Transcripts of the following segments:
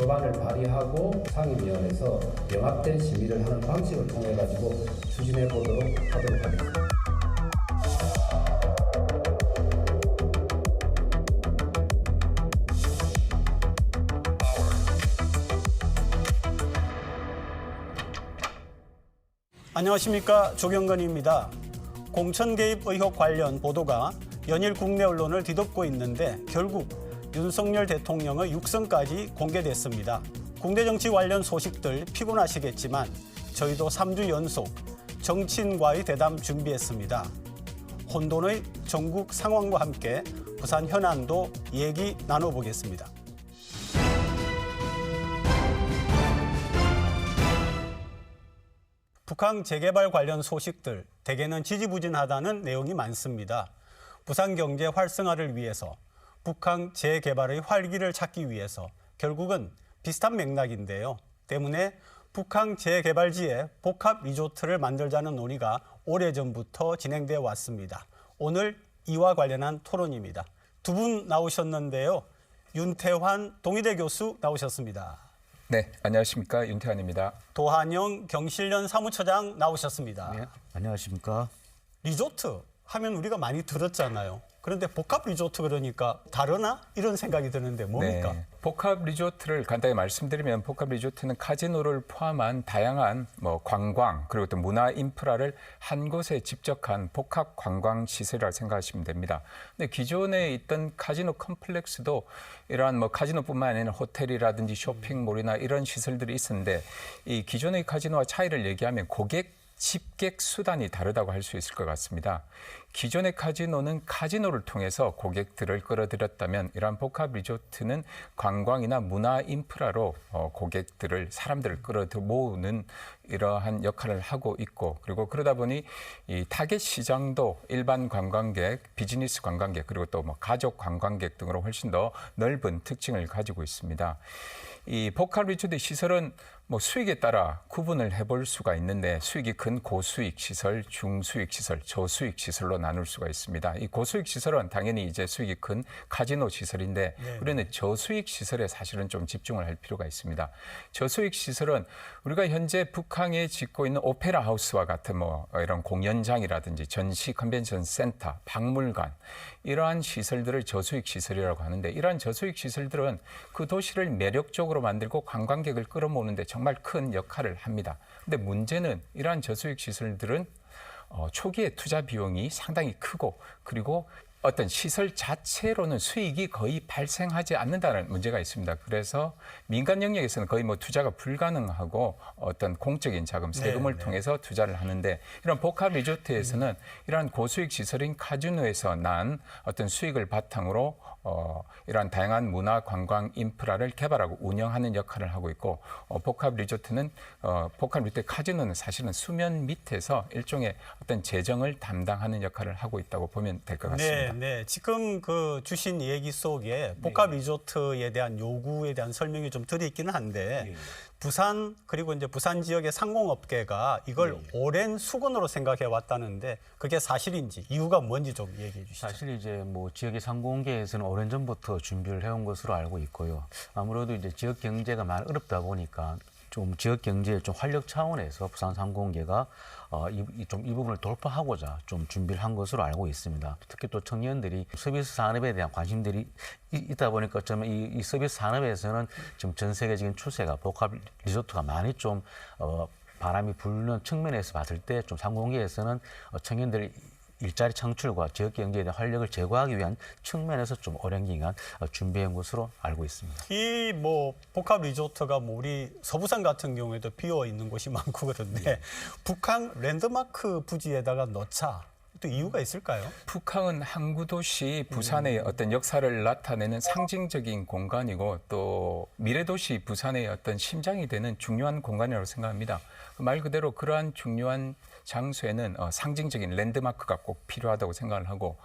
법안을 발의하고 상임위원회에서 명확된 심의를 하는 방식을 통해 가지고 추진해 보도록 하겠습니다. 안녕하십니까, 조경건입니다. 공천 개입 의혹 관련 보도가 연일 국내 언론을 뒤덮고 있는데 결국 윤석열 대통령의 육성까지 공개됐습니다. 국내 정치 관련 소식들 피곤하시겠지만 저희도 3주 연속 정치인과의 대담 준비했습니다. 혼돈의 전국 상황과 함께 부산 현안도 얘기 나눠보겠습니다. 북한 재개발 관련 소식들 대개는 지지부진하다는 내용이 많습니다. 부산 경제 활성화를 위해서 북한 재개발의 활기를 찾기 위해서 결국은 비슷한 맥락인데요. 때문에 북한 재개발지에 복합 리조트를 만들자는 논의가 오래전부터 진행되어 왔습니다. 오늘 이와 관련한 토론입니다. 두 분 나오셨는데요. 윤태환 동의대 교수 나오셨습니다. 네, 안녕하십니까. 윤태환입니다. 도한영 경실련 사무처장 나오셨습니다. 네, 안녕하십니까. 리조트 하면 우리가 많이 들었잖아요. 그런데 복합 리조트 그러니까 다르나? 이런 생각이 드는데 뭡니까? 네, 복합 리조트를 간단히 말씀드리면 복합 리조트는 카지노를 포함한 다양한 관광 그리고 또 문화 인프라를 한 곳에 집적한 복합 관광 시설이라고 생각하시면 됩니다. 근데 기존에 있던 카지노 컴플렉스도 이러한 카지노뿐만 아니라 호텔이라든지 쇼핑몰이나 이런 시설들이 있었는데 이 기존의 카지노와 차이를 얘기하면 고객 집객 수단이 다르다고 할 수 있을 것 같습니다. 기존의 카지노는 카지노를 통해서 고객들을 끌어들였다면 이러한 복합 리조트는 관광이나 문화 인프라로 사람들을 모으는 이러한 역할을 하고 있고 그리고 그러다 보니 이 타겟 시장도 일반 관광객, 비즈니스 관광객 그리고 또 가족 관광객 등으로 훨씬 더 넓은 특징을 가지고 있습니다. 이 복합 리조트 시설은 수익에 따라 구분을 해볼 수가 있는데 수익이 큰 고수익 시설, 중수익 시설, 저수익 시설로 나눌 수가 있습니다. 이 고수익 시설은 당연히 이제 수익이 큰 카지노 시설인데 우리는 저수익 시설에 사실은 좀 집중을 할 필요가 있습니다. 저수익 시설은 우리가 현재 북한에 짓고 있는 오페라 하우스와 같은 이런 공연장이라든지 전시 컨벤션 센터, 박물관 이러한 시설들을 저수익 시설이라고 하는데 이러한 저수익 시설들은 그 도시를 매력적으로 만들고 관광객을 끌어모으는데 정말 큰 역할을 합니다. 근데 문제는 이러한 저수익 시설들은 초기에 투자 비용이 상당히 크고 그리고 어떤 시설 자체로는 수익이 거의 발생하지 않는다는 문제가 있습니다. 그래서 민간 영역에서는 거의 투자가 불가능하고 어떤 공적인 자금, 세금을 통해서 투자를 하는데 이런 복합 리조트에서는 이러한 고수익 시설인 카지노에서 난 어떤 수익을 바탕으로 이러한 다양한 문화 관광 인프라를 개발하고 운영하는 역할을 하고 있고 복합 리조트의 카지노는 사실은 수면 밑에서 일종의 어떤 재정을 담당하는 역할을 하고 있다고 보면 될 것 같습니다. 네. 지금 주신 얘기 속에 복합 리조트에 대한 요구에 대한 설명이 좀 들어있기는 한데 부산 그리고 이제 부산 지역의 상공업계가 이걸 오랜 수건으로 생각해 왔다는데 그게 사실인지 이유가 뭔지 좀 얘기해 주시죠. 사실 이제 지역의 상공계에서는 오랜전부터 준비를 해온 것으로 알고 있고요. 아무래도 이제 지역 경제가 많이 어렵다 보니까 좀 지역 경제의 좀 활력 차원에서 부산 상공계가 이 부분을 돌파하고자 좀 준비를 한 것으로 알고 있습니다. 특히 또 청년들이 서비스 산업에 대한 관심들이 있다 보니까 좀 이 서비스 산업에서는 지금 전 세계적인 추세가 복합 리조트가 많이 좀 바람이 부는 측면에서 봤을 때 좀 상공계에서는 청년들이 일자리 창출과 지역 경제에 대한 활력을 제고하기 위한 측면에서 좀 오랜 기간 준비한 것으로 알고 있습니다. 이 복합 리조트가 우리 서부산 같은 경우에도 비어 있는 곳이 많고 그런데 북한 랜드마크 부지에다가 넣자. 또 이유가 있을까요? 북한은 항구 도시 부산의 어떤 역사를 나타내는 상징적인 공간이고 또 미래 도시 부산의 어떤 심장이 되는 중요한 공간이라고 생각합니다. 말 그대로 그러한 중요한 장소에는 상징적인 랜드마크가 꼭 필요하다고 생각을 하고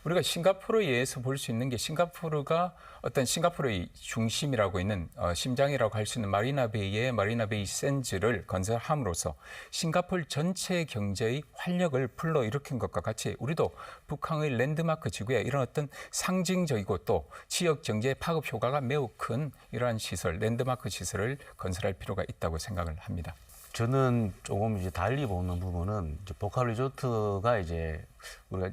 우리가 싱가포르에 의해서 볼 수 있는 게 싱가포르가 어떤 싱가포르의 중심이라고 있는 심장이라고 할 수 있는 마리나베이의 마리나베이 샌즈를 건설함으로써 싱가포르 전체 경제의 활력을 불러일으킨 것과 같이 우리도 북한의 랜드마크 지구에 이런 어떤 상징적이고 또 지역 경제의 파급 효과가 매우 큰 이러한 시설, 랜드마크 시설을 건설할 필요가 있다고 생각을 합니다. 저는 조금 이제 달리 보는 부분은 이제 복합 리조트가 이제 우리가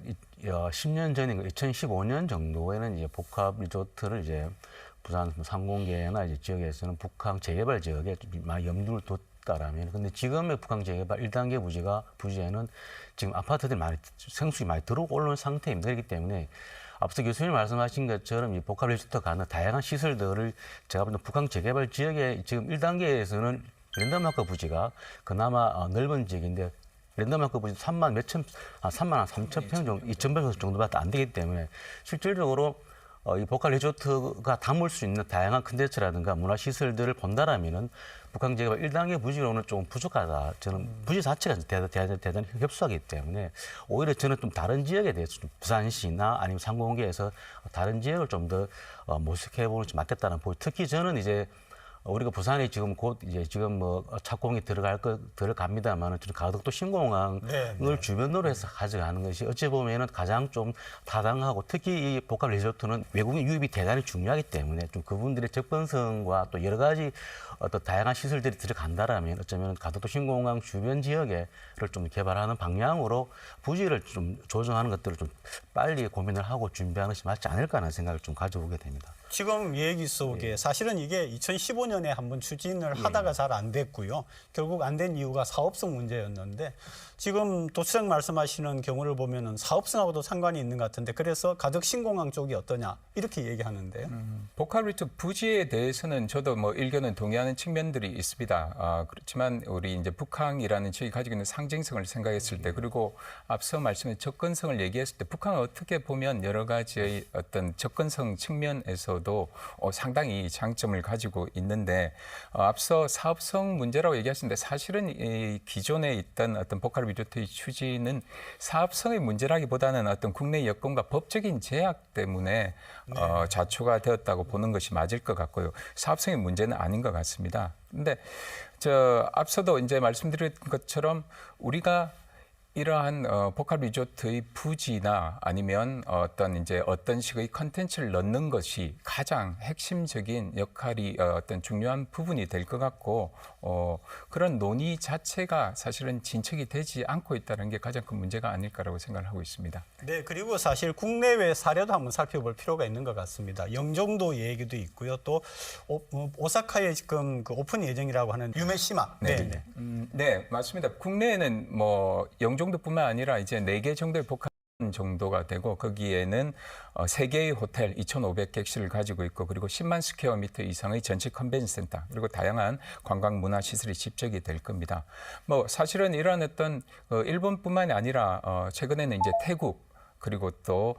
10년 전인 2015년 정도에는 이제 복합 리조트를 이제 부산 상공계나 이제 지역에서는 북한 재개발 지역에 좀 많이 염두를 뒀다라면, 근데 지금의 북한 재개발 1단계 부지에는 지금 아파트들이 많이 생수가 많이 들어오고 올라온 상태입니다. 그렇기 때문에 앞서 교수님 말씀하신 것처럼 이 복합 리조트 가는 다양한 시설들을 제가 보는 북한 재개발 지역에 지금 1단계에서는 랜드마크 부지가 그나마 넓은 지역인데 랜드마크 부지 3만 3천 평 정도, 2천 평 정도밖에 안 되기 때문에 실질적으로 이 복합 리조트가 담을 수 있는 다양한 컨텐츠라든가 문화 시설들을 본다라면은 북한 재개발 1단계 부지로는 좀 부족하다. 저는 부지 자체가 대단히 협소하기 때문에 오히려 저는 좀 다른 지역에 대해서 좀 부산시나 아니면 상공계에서 다른 지역을 좀 더 모색해 보는 게 맞겠다는 보이. 특히 저는 이제 우리가 부산에 지금 곧 이제 지금 뭐 착공이 들어갑니다만은 가덕도 신공항을 주변으로 해서 가져가는 것이 어찌 보면은 가장 좀 타당하고, 특히 이 복합 리조트는 외국인 유입이 대단히 중요하기 때문에 좀 그분들의 접근성과 또 여러 가지 어떤 다양한 시설들이 들어간다라면 어쩌면 가덕도 신공항 주변 지역에를 좀 개발하는 방향으로 부지를 좀 조정하는 것들을 좀 빨리 고민을 하고 준비하는 것이 맞지 않을까 하는 생각을 좀 가져보게 됩니다. 지금 얘기 속에 사실은 이게 2015년에 한번 추진을 하다가 잘 안 됐고요. 결국 안 된 이유가 사업성 문제였는데 지금 도수장 말씀하시는 경우를 보면은 사업성하고도 상관이 있는 것 같은데, 그래서 가덕 신공항 쪽이 어떠냐 이렇게 얘기하는데요. 복합 리조트 부지에 대해서는 저도 뭐 일견은 동의하는 측면들이 있습니다. 그렇지만 우리 이제 북한이라는 지역이 가지고 있는 상징성을 생각했을 때, 그리고 앞서 말씀의 접근성을 얘기했을 때 북한은 어떻게 보면 여러 가지의 어떤 접근성 측면에서도 상당히 장점을 가지고 있는데, 앞서 사업성 문제라고 얘기하셨는데 사실은 이 기존에 있던 어떤 복합 리조트의 추진은 사업성의 문제라기보다는 어떤 국내 여건과 법적인 제약 때문에 좌초가 되었다고 보는 것이 맞을 것 같고요. 사업성의 문제는 아닌 것 같습니다. 그런데 앞서도 이제 말씀드린 것처럼 우리가 이러한 복합 리조트의 부지나 아니면 어떤 식의 컨텐츠를 넣는 것이 가장 핵심적인 역할이 어떤 중요한 부분이 될 것 같고, 그런 논의 자체가 사실은 진척이 되지 않고 있다는 게 가장 큰 문제가 아닐까라고 생각을 하고 있습니다. 네, 그리고 사실 국내외 사례도 한번 살펴볼 필요가 있는 것 같습니다. 영종도 얘기도 있고요. 또 오사카에 지금 그 오픈 예정이라고 하는 유메시마. 네, 맞습니다. 국내에는 뭐 영종도뿐만 아니라 이제 4개 정도의 복합 정도가 되고, 거기에는 3개의 호텔 2,500객실을 가지고 있고, 그리고 10만 스퀘어미터 이상의 전체 컨벤션 센터, 그리고 다양한 관광 문화 시설이 집적이 될 겁니다. 뭐 사실은 이러한 어떤 일본뿐만이 아니라 최근에는 이제 태국, 그리고 또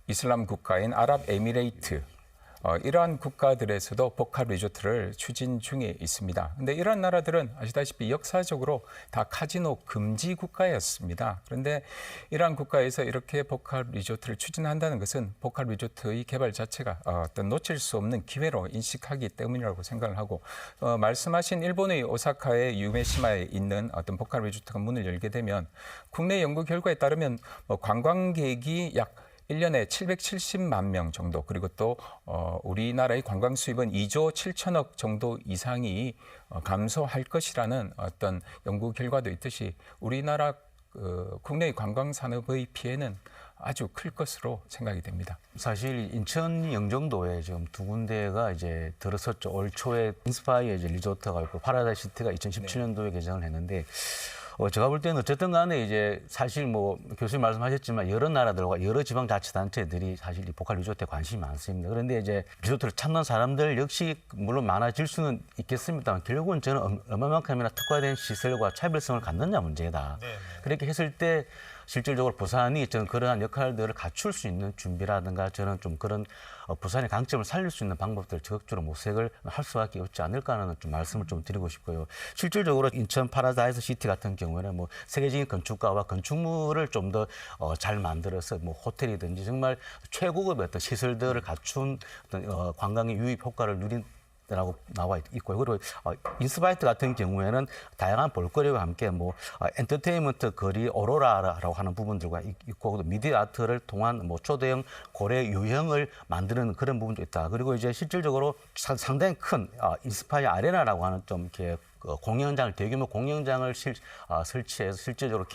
이슬람 국가인 아랍에미레이트, 이러한 국가들에서도 복합 리조트를 추진 중에 있습니다. 그런데 이런 나라들은 아시다시피 역사적으로 다 카지노 금지 국가였습니다. 그런데 이러한 국가에서 이렇게 복합 리조트를 추진한다는 것은 복합 리조트의 개발 자체가 어떤 놓칠 수 없는 기회로 인식하기 때문이라고 생각을 하고, 말씀하신 일본의 오사카의 유메시마에 있는 어떤 복합 리조트가 문을 열게 되면 국내 연구 결과에 따르면 관광객이 약 1년에 770만 명 정도, 그리고 또 우리나라의 관광 수입은 2조 7천억 정도 이상이 감소할 것이라는 어떤 연구 결과도 있듯이 우리나라 국내의 관광 산업의 피해는 아주 클 것으로 생각이 됩니다. 사실 인천 영종도에 지금 2군데가 이제 들어섰죠. 올 초에 인스파이어 이제 리조트가 있고 파라다이시티가 2017년도에 개장을 했는데, 제가 볼 때는 어쨌든 간에 이제 사실 뭐 교수님 말씀하셨지만 여러 나라들과 여러 지방자치단체들이 사실 이 복합 리조트에 관심이 많습니다. 그런데 이제 리조트를 찾는 사람들 역시 물론 많아질 수는 있겠습니다만 결국은 저는 얼마만큼이나 특화된 시설과 차별성을 갖느냐 문제다. 그렇게 했을 때 실질적으로 부산이 저는 그러한 역할들을 갖출 수 있는 준비라든가 저는 좀 그런 부산의 강점을 살릴 수 있는 방법들 적극적으로 모색을 할 수밖에 없지 않을까 하는 좀 말씀을 좀 드리고 싶고요. 실질적으로 인천 파라다이스 시티 같은 경우에는 뭐 세계적인 건축가와 건축물을 좀 더 잘 만들어서 뭐 호텔이든지 정말 최고급의 어떤 시설들을 갖춘 어떤 관광의 유입 효과를 누린 라고 나와 있고요. 그리고 인스바이트 같은 경우에는 다양한 볼거리와 함께 뭐 엔터테인먼트 거리 오로라라고 하는 부분들과 있고 미디어 아트를 통한 뭐 초대형 고래 유형을 만드는 그런 부분도 있다. 그리고 이제 실질적으로 상당히 큰 인스파이어 아레나라고 하는 좀 이렇게 공연장을 대규모 공연장을 설치해서 실질적으로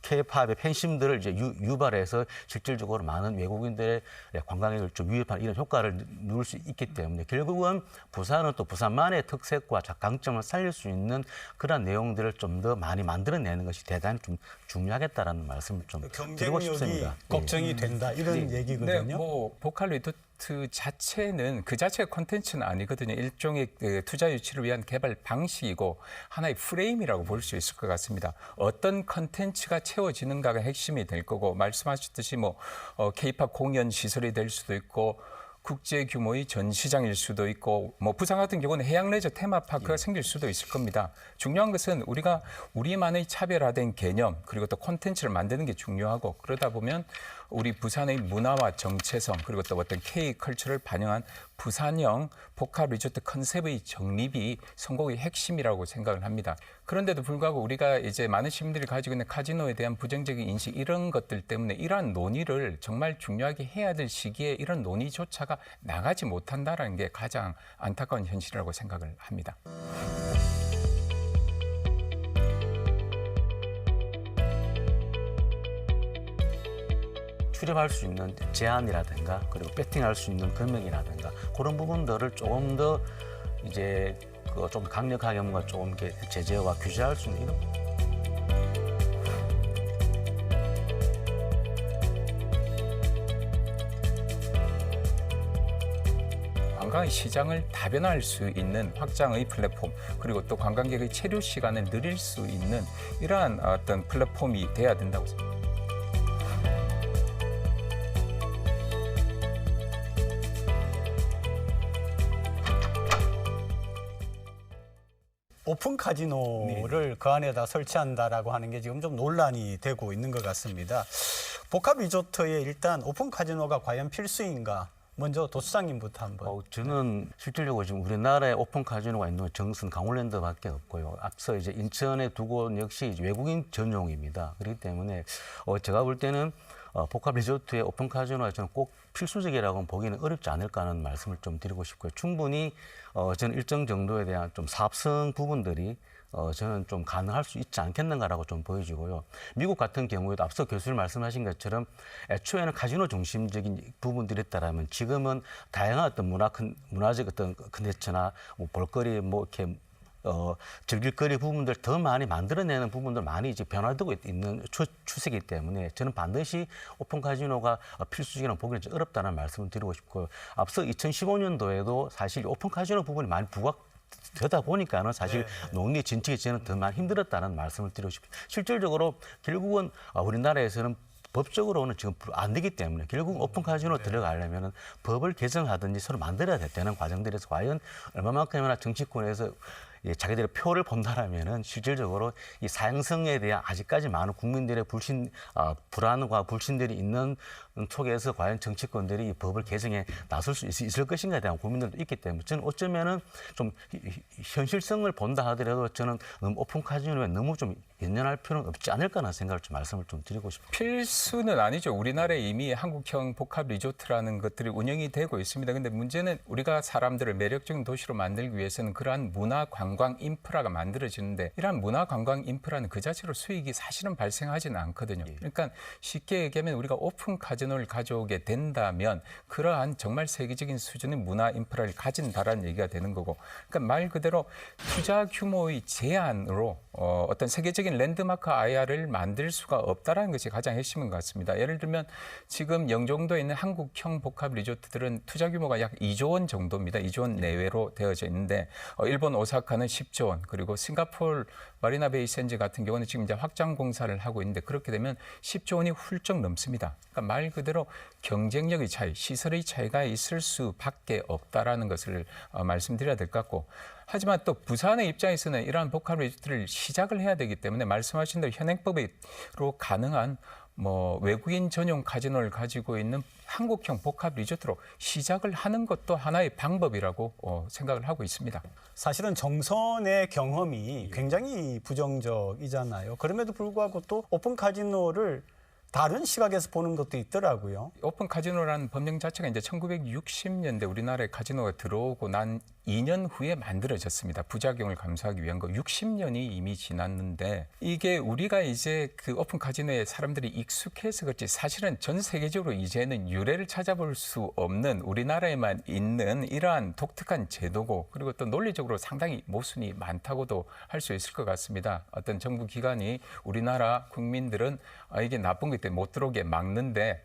K-팝의 팬심들을 이제 유발해서 실질적으로 많은 외국인들의 관광객을 좀 유입하는 이런 효과를 누릴 수 있기 때문에 결국은 부산은 또 부산만의 특색과 강점을 살릴 수 있는 그런 내용들을 좀 더 많이 만들어내는 것이 대단히 좀 중요하겠다라는 말씀을 좀 드리고 싶습니다. 걱정이 된다 이런 얘기거든요. 네, 뭐 보컬 리조트 자체는 그 자체가 콘텐츠는 아니거든요. 일종의 투자 유치를 위한 개발 방식이고 하나의 프레임이라고 볼 수 있을 것 같습니다. 어떤 콘텐츠가 채워지는가가 핵심이 될 거고 말씀하셨듯이 뭐 K-팝 공연 시설이 될 수도 있고 국제 규모의 전시장일 수도 있고 뭐 부산 같은 경우는 해양 레저 테마파크가 생길 수도 있을 겁니다. 중요한 것은 우리가 우리만의 차별화된 개념 그리고 또 콘텐츠를 만드는 게 중요하고 그러다 보면 우리 부산의 문화와 정체성 그리고 또 어떤 K컬처를 반영한 부산형 복합 리조트 컨셉의 정립이 성공의 핵심이라고 생각을 합니다. 그런데도 불구하고 우리가 이제 많은 시민들이 가지고 있는 카지노에 대한 부정적인 인식 이런 것들 때문에 이러한 논의를 정말 중요하게 해야 될 시기에 이런 논의조차가 나가지 못한다는 게 가장 안타까운 현실이라고 생각을 합니다. 출입할 수 있는 제한이라든가 그리고 배팅할 수 있는 금액이라든가 그런 부분들을 조금 더 이제 좀 강력하게 뭔가 좀 이렇게 제재와 규제할 수 있는 이런. 관광의 시장을 다변화할 수 있는 확장의 플랫폼 그리고 또 관광객의 체류 시간을 늘릴 수 있는 이러한 어떤 플랫폼이 돼야 된다고 생각합니다. 오픈 카지노를 그 안에다 설치한다라고 하는 게 지금 좀 논란이 되고 있는 것 같습니다. 복합 리조트에 일단 오픈 카지노가 과연 필수인가? 먼저 도수장님부터 한번. 저는 실질적으로 지금 우리나라에 오픈 카지노가 있는 건 정선 강원랜드밖에 없고요. 앞서 이제 인천의 두 곳 역시 외국인 전용입니다. 그렇기 때문에 제가 볼 때는 복합 리조트의 오픈 카지노가 저는 꼭 필수적이라고 보기는 어렵지 않을까 하는 말씀을 좀 드리고 싶고요. 충분히 저는 일정 정도에 대한 좀 사업성 부분들이 저는 좀 가능할 수 있지 않겠는가라고 좀 보여지고요. 미국 같은 경우에도 앞서 교수님 말씀하신 것처럼 애초에는 카지노 중심적인 부분들이 있다라면 지금은 다양한 어떤 문화적 어떤 컨텐츠나 뭐 볼거리 뭐 이렇게 즐길거리 부분들 더 많이 만들어내는 부분들 많이 이제 변화되고 있는 추세이기 때문에 저는 반드시 오픈 카지노가 필수적이라고 보기는 좀 어렵다는 말씀을 드리고 싶고요. 앞서 2015년도에도 사실 오픈 카지노 부분이 많이 부각되다 보니까는 사실 논의 진척이 저는 더 많이 힘들었다는 말씀을 드리고 싶어요. 실질적으로 결국은 우리나라에서는 법적으로는 지금 안 되기 때문에 결국 오픈 카지노 들어가려면 법을 개정하든지 서로 만들어야 되는 과정들에서 과연 얼마만큼이나 정치권에서 자기들의 표를 본다라면은 실질적으로 이 사행성에 대한 아직까지 많은 국민들의 불안과 불신들이 있는 속에서 과연 정치권들이 이 법을 개정에 나설 수 있을 것인가에 대한 고민들도 있기 때문에 저는 어쩌면은 좀 현실성을 본다 하더라도 저는 오픈 카지노에 너무 좀 연연할 필요는 없지 않을까라는 생각을 좀 말씀을 좀 드리고 싶습니다. 필수는 아니죠. 우리나라에 이미 한국형 복합 리조트라는 것들이 운영이 되고 있습니다. 근데 문제는 우리가 사람들을 매력적인 도시로 만들기 위해서는 그러한 문화 관광 인프라가 만들어지는데 이러한 문화 관광 인프라는 그 자체로 수익이 사실은 발생하지는 않거든요. 그러니까 쉽게 얘기하면 우리가 오픈 카지노를 가져오게 된다면 그러한 정말 세계적인 수준의 문화 인프라를 가진다라는 얘기가 되는 거고 그러니까 말 그대로 투자 규모의 제한으로 어떤 세계적인 랜드마크 IR을 만들 수가 없다라는 것이 가장 핵심인 것 같습니다. 예를 들면 지금 영종도에 있는 한국형 복합 리조트들은 투자 규모가 약 2조 원 정도입니다. 2조 원 내외로 되어져 있는데 일본 오사카 부산은 10조 원, 그리고 싱가포르 마리나 베이 샌즈 같은 경우는 지금 이제 확장 공사를 하고 있는데 그렇게 되면 10조 원이 훌쩍 넘습니다. 그러니까 말 그대로 경쟁력의 차이, 시설의 차이가 있을 수밖에 없다라는 것을 말씀드려야 될 것 같고, 하지만 또 부산의 입장에서는 이러한 복합 리조트를 시작을 해야 되기 때문에 말씀하신 대로 현행법으로 가능한 외국인 전용 카지노를 가지고 있는 한국형 복합 리조트로 시작을 하는 것도 하나의 방법이라고 생각을 하고 있습니다. 사실은 정선의 경험이 굉장히 부정적이잖아요. 그럼에도 불구하고 또 오픈 카지노를 다른 시각에서 보는 것도 있더라고요. 오픈 카지노라는 법령 자체가 이제 1960년대 우리나라에 카지노가 들어오고 난 2년 후에 만들어졌습니다. 부작용을 감수하기 위한 거 60년이 이미 지났는데 이게 우리가 이제 그 오픈 카지노에 사람들이 익숙해서 그렇지 사실은 전 세계적으로 이제는 유래를 찾아볼 수 없는 우리나라에만 있는 이러한 독특한 제도고, 그리고 또 논리적으로 상당히 모순이 많다고도 할 수 있을 것 같습니다. 어떤 정부 기관이 우리나라 국민들은 이게 나쁜 것 때문에 못 들어오게 막는데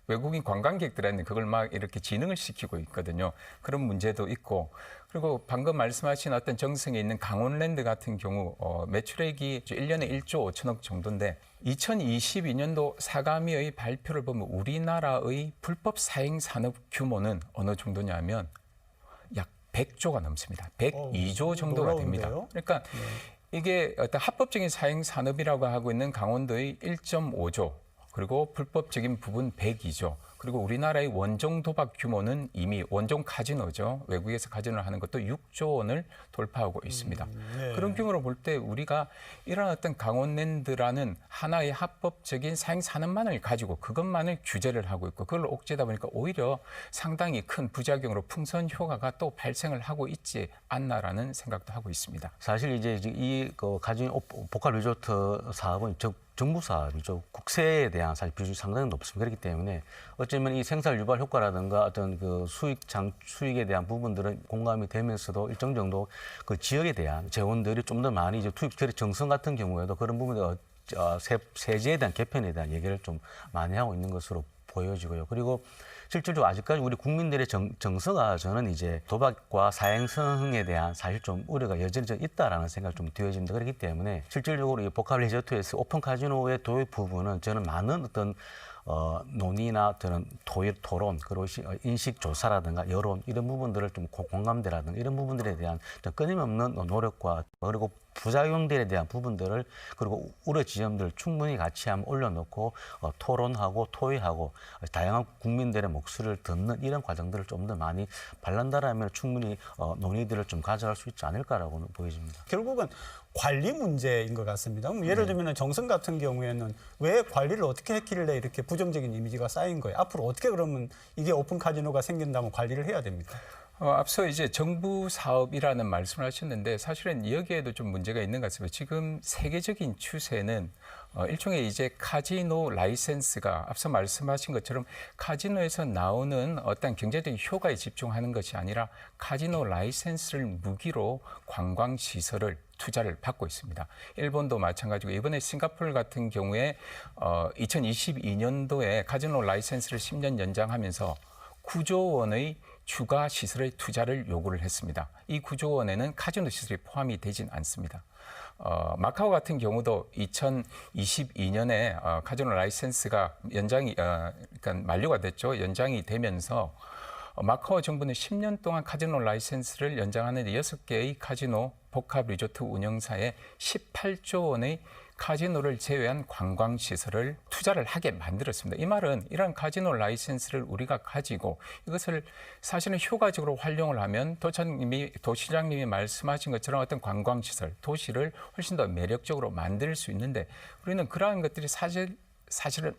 외국인 관광객들한테 그걸 막 이렇게 진흥을 시키고 있거든요. 그런 문제도 있고, 그리고 방금 말씀하신 어떤 정성에 있는 강원랜드 같은 경우 매출액이 1년에 1조 5천억 정도인데 2022년도 사가미의 발표를 보면 우리나라의 불법 사행 산업 규모는 어느 정도냐면 약 100조가 넘습니다. 102조 정도가 됩니다. 그러니까 이게 어떤 합법적인 사행 산업이라고 하고 있는 강원도의 1.5조, 그리고 불법적인 부분 102조, 그리고 우리나라의 원정 도박 규모는 이미 원정 카지노죠. 외국에서 카지노를 하는 것도 6조 원을 돌파하고 있습니다. 네. 그런 규모로 볼 때 우리가 이런 어떤 강원랜드라는 하나의 합법적인 사행 산업만을 가지고 그것만을 규제를 하고 있고 그걸 옥죄다 보니까 오히려 상당히 큰 부작용으로 풍선 효과가 또 발생을 하고 있지 않나라는 생각도 하고 있습니다. 사실 이제 이 카지노 복합 리조트 사업은 정부 사업이죠. 국세에 대한 사실 비중이 상당히 높습니다. 그렇기 때문에 어쩌면 이 생산 유발 효과라든가 어떤 그 수익에 대한 부분들은 공감이 되면서도 일정 정도 그 지역에 대한 재원들이 좀 더 많이 이제 투입 정성 같은 경우에도 그런 부분들 세제에 대한 개편에 대한 얘기를 좀 많이 하고 있는 것으로 보여지고요. 그리고 실질적으로 아직까지 우리 국민들의 정서가 저는 이제 도박과 사행성에 대한 사실 좀 우려가 여전히 좀 있다라는 생각이 좀 되어집니다. 그렇기 때문에 실질적으로 이 복합 리조트에서 오픈 카지노의 도입 부분은 저는 많은 어떤 논의나 저는 토론, 그리고 인식 조사라든가 여론 이런 부분들을 좀 공감대라든가 이런 부분들에 대한 끊임없는 노력과 그리고 부작용들에 대한 부분들을 그리고 우려 지점들을 충분히 같이 한번 올려놓고 토론하고 토의하고 다양한 국민들의 목소리를 듣는 이런 과정들을 좀 더 많이 발란다라면 충분히 논의들을 좀 가져갈 수 있지 않을까라고 보여집니다. 결국은 관리 문제인 것 같습니다. 예를 들면 정선 같은 경우에는 왜 관리를 어떻게 했길래 이렇게 부정적인 이미지가 쌓인 거예요? 앞으로 어떻게 그러면 이게 오픈 카지노가 생긴다면 관리를 해야 됩니까? 앞서 이제 정부 사업이라는 말씀을 하셨는데 사실은 여기에도 좀 문제가 있는 것 같습니다. 지금 세계적인 추세는 일종의 이제 카지노 라이센스가 앞서 말씀하신 것처럼 카지노에서 나오는 어떤 경제적인 효과에 집중하는 것이 아니라 카지노 라이센스를 무기로 관광시설을 투자를 받고 있습니다. 일본도 마찬가지고 이번에 싱가포르 같은 경우에 2022년도에 카지노 라이센스를 10년 연장하면서 9조 원의 추가 시설의 투자를 요구를 했습니다. 이 9조 원에는 카지노 시설이 포함이 되진 않습니다. 마카오 같은 경우도 2022년에 카지노 라이센스가 연장이 그러니까 만료가 됐죠. 연장이 되면서 마카오 정부는 10년 동안 카지노 라이센스를 연장하는 6개의 카지노 복합 리조트 운영사에 18조 원의 카지노를 제외한 관광시설을 투자를 하게 만들었습니다. 이 말은 이러한 카지노 라이센스를 우리가 가지고 이것을 사실은 효과적으로 활용을 하면 도시장님이 말씀하신 것처럼 어떤 관광시설, 도시를 훨씬 더 매력적으로 만들 수 있는데 우리는 그러한 것들이 사실은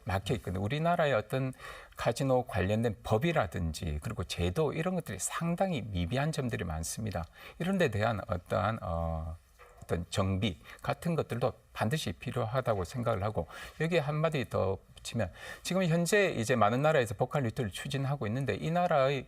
막혀 있거든요. 우리나라의 어떤 카지노 관련된 법이라든지 그리고 제도 이런 것들이 상당히 미비한 점들이 많습니다. 이런 데 대한 어떤 정비 같은 것들도 반드시 필요하다고 생각을 하고 여기에 한마디 더 붙이면 지금 현재 이제 많은 나라에서 복합 리조트를 추진하고 있는데 이 나라의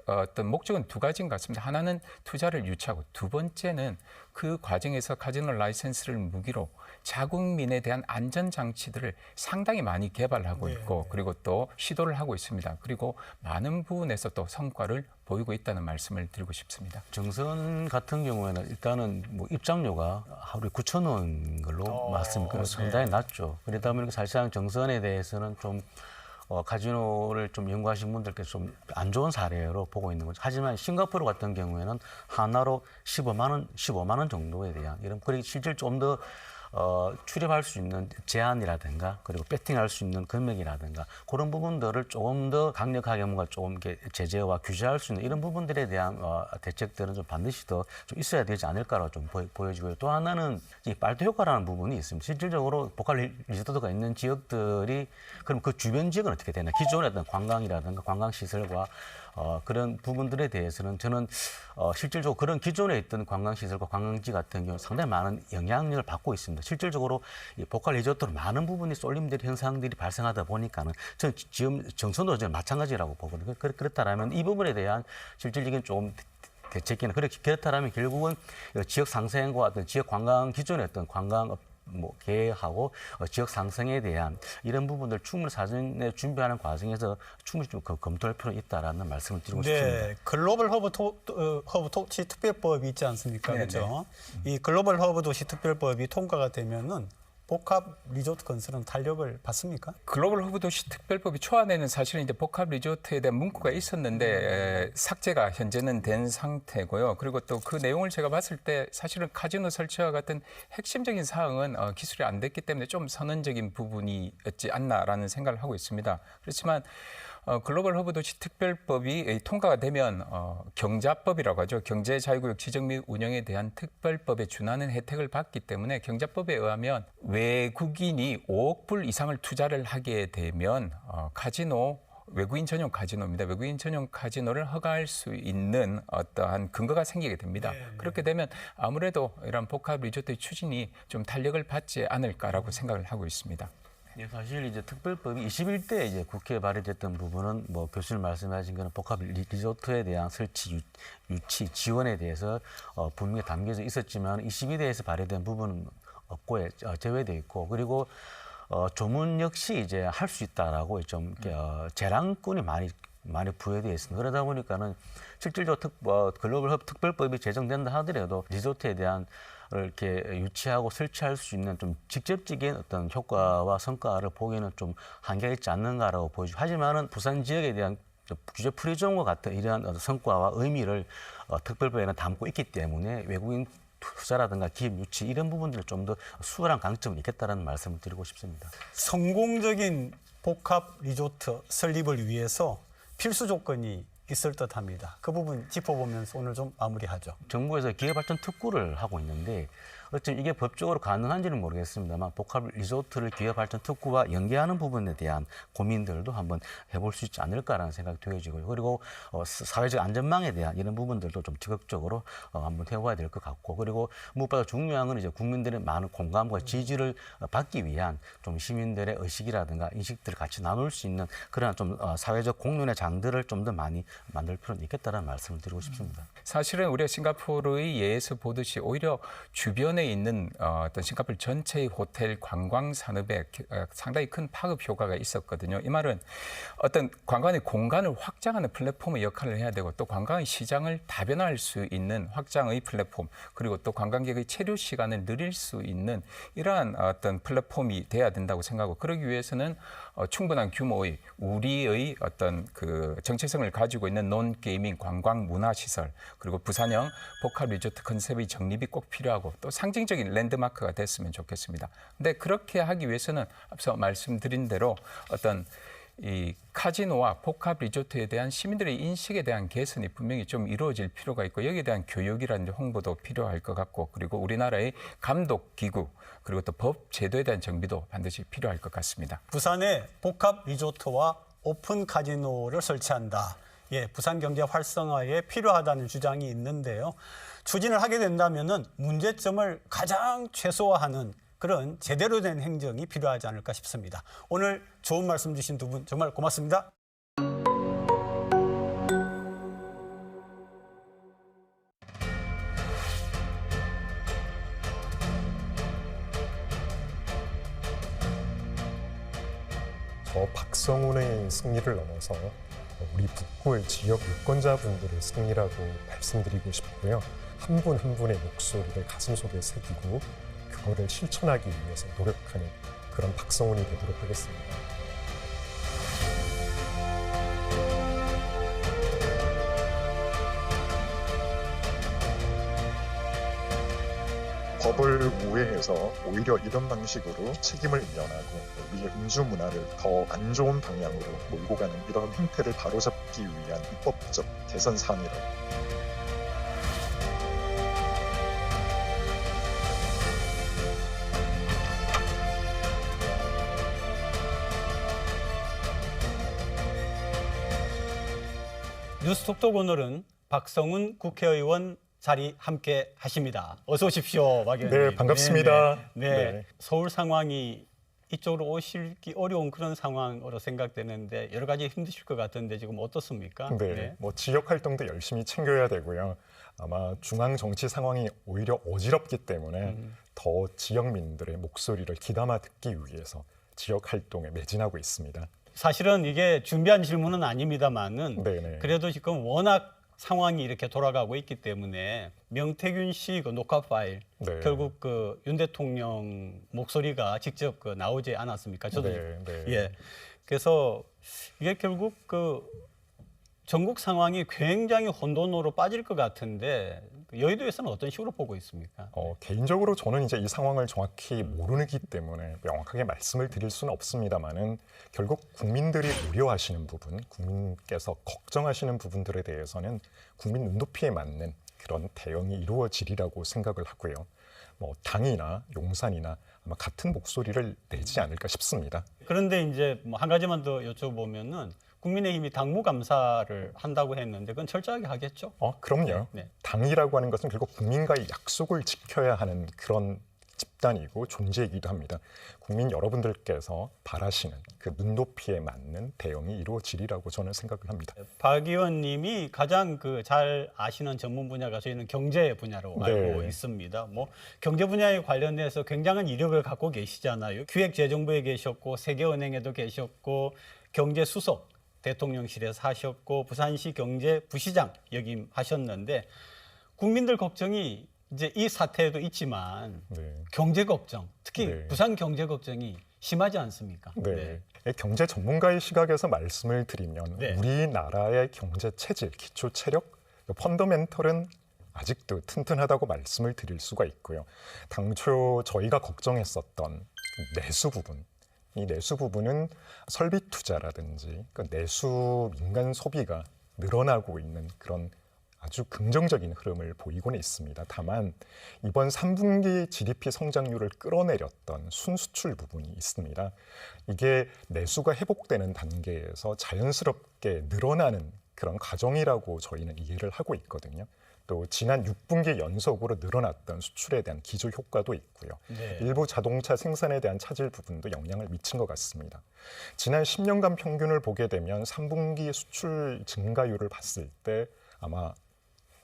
어떤 목적은 두 가지인 것 같습니다. 하나는 투자를 유치하고 두 번째는 그 과정에서 카지노 라이센스를 무기로 자국민에 대한 안전장치들을 상당히 많이 개발하고 있고 그리고 또 시도를 하고 있습니다. 그리고 많은 부분에서 또 성과를 보이고 있다는 말씀을 드리고 싶습니다. 정선 같은 경우에는 일단은 뭐 입장료가 하루에 9,000원 걸로 맞습니까? 상당히 낮죠. 그러다 보니까 사실상 정선에 대해서는 좀 카지노를 좀 연구하신 분들께서 좀 안 좋은 사례로 보고 있는 거죠. 하지만 싱가포르 같은 경우에는 하나로 15만 원 정도에 대한 이런 그리고 실질 좀 더 출입할 수 있는 제한이라든가 그리고 배팅할 수 있는 금액이라든가 그런 부분들을 조금 더 강력하게 뭔가 조금 이렇게 제재와 규제할 수 있는 이런 부분들에 대한 대책들은 좀 반드시 더 좀 있어야 되지 않을까라고 좀 보여지고요. 또 하나는 이 발도 효과라는 부분이 있습니다. 실질적으로 복합 리조트가 있는 지역들이 그럼 그 주변 지역은 어떻게 되나? 기존의 어떤 관광이라든가 관광시설과 그런 부분들에 대해서는 저는 실질적으로 그런 기존에 있던 관광시설과 관광지 같은 경우 상당히 많은 영향력을 받고 있습니다. 실질적으로 이 복합 리조트로 많은 부분이 쏠림될 현상들이 발생하다 보니까는 저는 지금 정선도 저는 마찬가지라고 보거든요. 그렇다라면 이 부분에 대한 실질적인 좀 대책이나 그렇다라면 결국은 지역 상생과 어떤 지역 관광 기존의 어떤 관광 뭐 계획하고 지역 상승에 대한 이런 부분들 충분히 사전에 준비하는 과정에서 충분히 좀 검토할 필요가 있다라는 말씀을 드리고 싶습니다. 글로벌 허브 도시 특별법이 있지 않습니까? 그렇죠? 이 글로벌 허브 도시 특별법이 통과가 되면은 복합 리조트 건설은 탄력을 받습니까? 글로벌 허브 도시 특별법이 초안에는 사실은 이제 복합 리조트에 대한 문구가 있었는데 삭제가 현재는 된 상태고요. 그리고 또 그 내용을 제가 봤을 때 사실은 카지노 설치와 같은 핵심적인 사항은 기술이 안 됐기 때문에 좀 선언적인 부분이었지 않나라는 생각을 하고 있습니다. 그렇지만 글로벌 허브 도시 특별법이 통과가 되면 경자법이라고 하죠. 경제자유구역 지정 및 운영에 대한 특별법에 준하는 혜택을 받기 때문에 경자법에 의하면 외국인이 5억 불 이상을 투자를 하게 되면 카지노 외국인 전용 카지노입니다. 외국인 전용 카지노를 허가할 수 있는 어떠한 근거가 생기게 됩니다. 그렇게 되면 아무래도 이런 복합 리조트의 추진이 좀 탄력을 받지 않을까라고 생각을 하고 있습니다. 예, 사실 이제 특별법이 21대 이제 국회에 발의됐던 부분은 뭐 교수님 말씀하신 거는 복합 리조트에 대한 설치 유치 지원에 대해서 분명히 담겨져 있었지만 22대에서 발의된 부분은 없고 제외돼 있고 그리고 조문 역시 이제 할 수 있다라고 좀 재량권이 많이 부여되어 있습니다. 그러다 보니까는 실질적으로 글로벌 허브 특별법이 제정된다 하더라도 리조트에 대한 이렇게 유치하고 설치할 수 있는 좀 직접적인 어떤 효과와 성과를 보기에는 좀 한계가 있지 않는가라고 보이죠. 하지만은 부산 지역에 대한 규제 프리존과 같은 이러한 성과와 의미를 특별법에는 담고 있기 때문에 외국인 투자라든가 기업 유치 이런 부분들을 좀 더 수월한 강점이 있겠다라는 말씀을 드리고 싶습니다. 성공적인 복합 리조트 설립을 위해서 필수 조건이 있을 듯합니다. 그 부분 짚어보면서 오늘 좀 마무리하죠. 정부에서 기회발전 특구를 하고 있는데 어쩜 이게 법적으로 가능한지는 모르겠습니다만 복합 리조트를 기회발전 특구와 연계하는 부분에 대한 고민들도 한번 해볼 수 있지 않을까라는 생각이 되어지고요. 그리고 사회적 안전망에 대한 이런 부분들도 좀 적극적으로 한번 해봐야 될 것 같고 그리고 무엇보다 중요한 건 이제 국민들의 많은 공감과 지지를 받기 위한 좀 시민들의 의식이라든가 인식들을 같이 나눌 수 있는 그런 좀 사회적 공론의 장들을 좀 더 많이 만들 필요는 있겠다라는 말씀을 드리고 싶습니다. 사실은 우리가 싱가포르의 예에서 보듯이 오히려 주변에 있는 어떤 싱가포르 전체의 호텔 관광 산업에 상당히 큰 파급 효과가 있었거든요. 이 말은 어떤 관광의 공간을 확장하는 플랫폼의 역할을 해야 되고 또 관광의 시장을 다변화할 수 있는 확장의 플랫폼 그리고 또 관광객의 체류 시간을 늘릴 수 있는 이러한 어떤 플랫폼이 돼야 된다고 생각하고 그러기 위해서는 충분한 규모의 우리의 어떤 그 정체성을 가지고 있는 논 게이밍 관광 문화 시설 그리고 부산형 복합 리조트 컨셉의 정립이 꼭 필요하고 또 상징적인 랜드마크가 됐으면 좋겠습니다. 근데 그렇게 하기 위해서는 앞서 말씀드린 대로 어떤 이 카지노와 복합 리조트에 대한 시민들의 인식에 대한 개선이 분명히 좀 이루어질 필요가 있고 여기에 대한 교육이라든지 홍보도 필요할 것 같고 그리고 우리나라의 감독 기구 그리고 또 법 제도에 대한 정비도 반드시 필요할 것 같습니다. 부산에 복합 리조트와 오픈 카지노를 설치한다. 예, 부산 경제 활성화에 필요하다는 주장이 있는데요. 추진을 하게 된다면은 문제점을 가장 최소화하는 그런 제대로 된 행정이 필요하지 않을까 싶습니다. 오늘 좋은 말씀 주신 두 분 정말 고맙습니다. 저 박성훈의 승리를 넘어서 우리 북구의 지역 유권자분들의 승리라고 말씀드리고 싶고요. 한 분 한 분의 목소리를 가슴속에 새기고 그거를 실천하기 위해서 노력하는 그런 박성훈이 되도록 하겠습니다. 법을 우회해서 오히려 이런 방식으로 책임을 이연하고 우리의 음주 문화를 더 안 좋은 방향으로 몰고 가는 이런 행태를 바로잡기 위한 입법적 개선 사안이라고. 뉴스톡톡 오늘은 박성훈 국회의원 자리 함께 하십니다. 어서 오십시오, 박 의원님. 네, 반갑습니다. 네. 네. 서울 상황이 이쪽으로 오시기 어려운 그런 상황으로 생각되는데 여러 가지 힘드실 것 같은데 지금 어떻습니까? 네, 뭐 지역 활동도 열심히 챙겨야 되고요. 아마 중앙 정치 상황이 오히려 어지럽기 때문에 더 지역민들의 목소리를 귀담아 듣기 위해서 지역 활동에 매진하고 있습니다. 사실은 이게 준비한 질문은 아닙니다만은 네네. 그래도 지금 워낙 상황이 이렇게 돌아가고 있기 때문에 명태균 씨 그 녹화 파일 네. 결국 그 윤 대통령 목소리가 직접 그 나오지 않았습니까? 저도 네. 예. 그래서 이게 결국 그 전국 상황이 굉장히 혼돈으로 빠질 것 같은데 여의도에서는 어떤 식으로 보고 있습니까? 개인적으로 저는 이제 이 상황을 정확히 모르기 때문에 명확하게 말씀을 드릴 수는 없습니다만은 결국 국민들이 우려하시는 부분, 국민께서 걱정하시는 부분들에 대해서는 국민 눈높이에 맞는 그런 대응이 이루어지리라고 생각을 하고요. 뭐 당이나 용산이나 아마 같은 목소리를 내지 않을까 싶습니다. 그런데 이제 뭐 한 가지만 더 여쭤보면은 국민의힘이 당무감사를 한다고 했는데 그건 철저하게 하겠죠? 그럼요. 네. 당이라고 하는 것은 결국 국민과의 약속을 지켜야 하는 그런 집단이고 존재이기도 합니다. 국민 여러분들께서 바라시는 그 눈높이에 맞는 대응이 이루어지리라고 저는 생각을 합니다. 박 의원님이 가장 그 잘 아시는 전문 분야가 저희는 경제 분야로 알고 네. 있습니다. 뭐 경제 분야에 관련해서 굉장한 이력을 갖고 계시잖아요. 기획재정부에 계셨고 세계은행에도 계셨고 경제수석 대통령실에서 하셨고 부산시 경제부시장 역임하셨는데 국민들 걱정이 이제 이 사태에도 있지만 네. 경제 걱정, 특히 네. 부산 경제 걱정이 심하지 않습니까? 네. 경제 전문가의 시각에서 말씀을 드리면 네. 우리나라의 경제 체질, 기초 체력, 펀더멘털은 아직도 튼튼하다고 말씀을 드릴 수가 있고요. 당초 저희가 걱정했었던 내수 부분, 이 내수 부분은 설비 투자라든지 내수 민간 소비가 늘어나고 있는 그런 아주 긍정적인 흐름을 보이고는 있습니다. 다만 이번 3분기 GDP 성장률을 끌어내렸던 순수출 부분이 있습니다. 이게 내수가 회복되는 단계에서 자연스럽게 늘어나는 그런 과정이라고 저희는 이해를 하고 있거든요. 또 지난 6분기 연속으로 늘어났던 수출에 대한 기저 효과도 있고요. 네. 일부 자동차 생산에 대한 차질 부분도 영향을 미친 것 같습니다. 지난 10년간 평균을 보게 되면 3분기 수출 증가율을 봤을 때 아마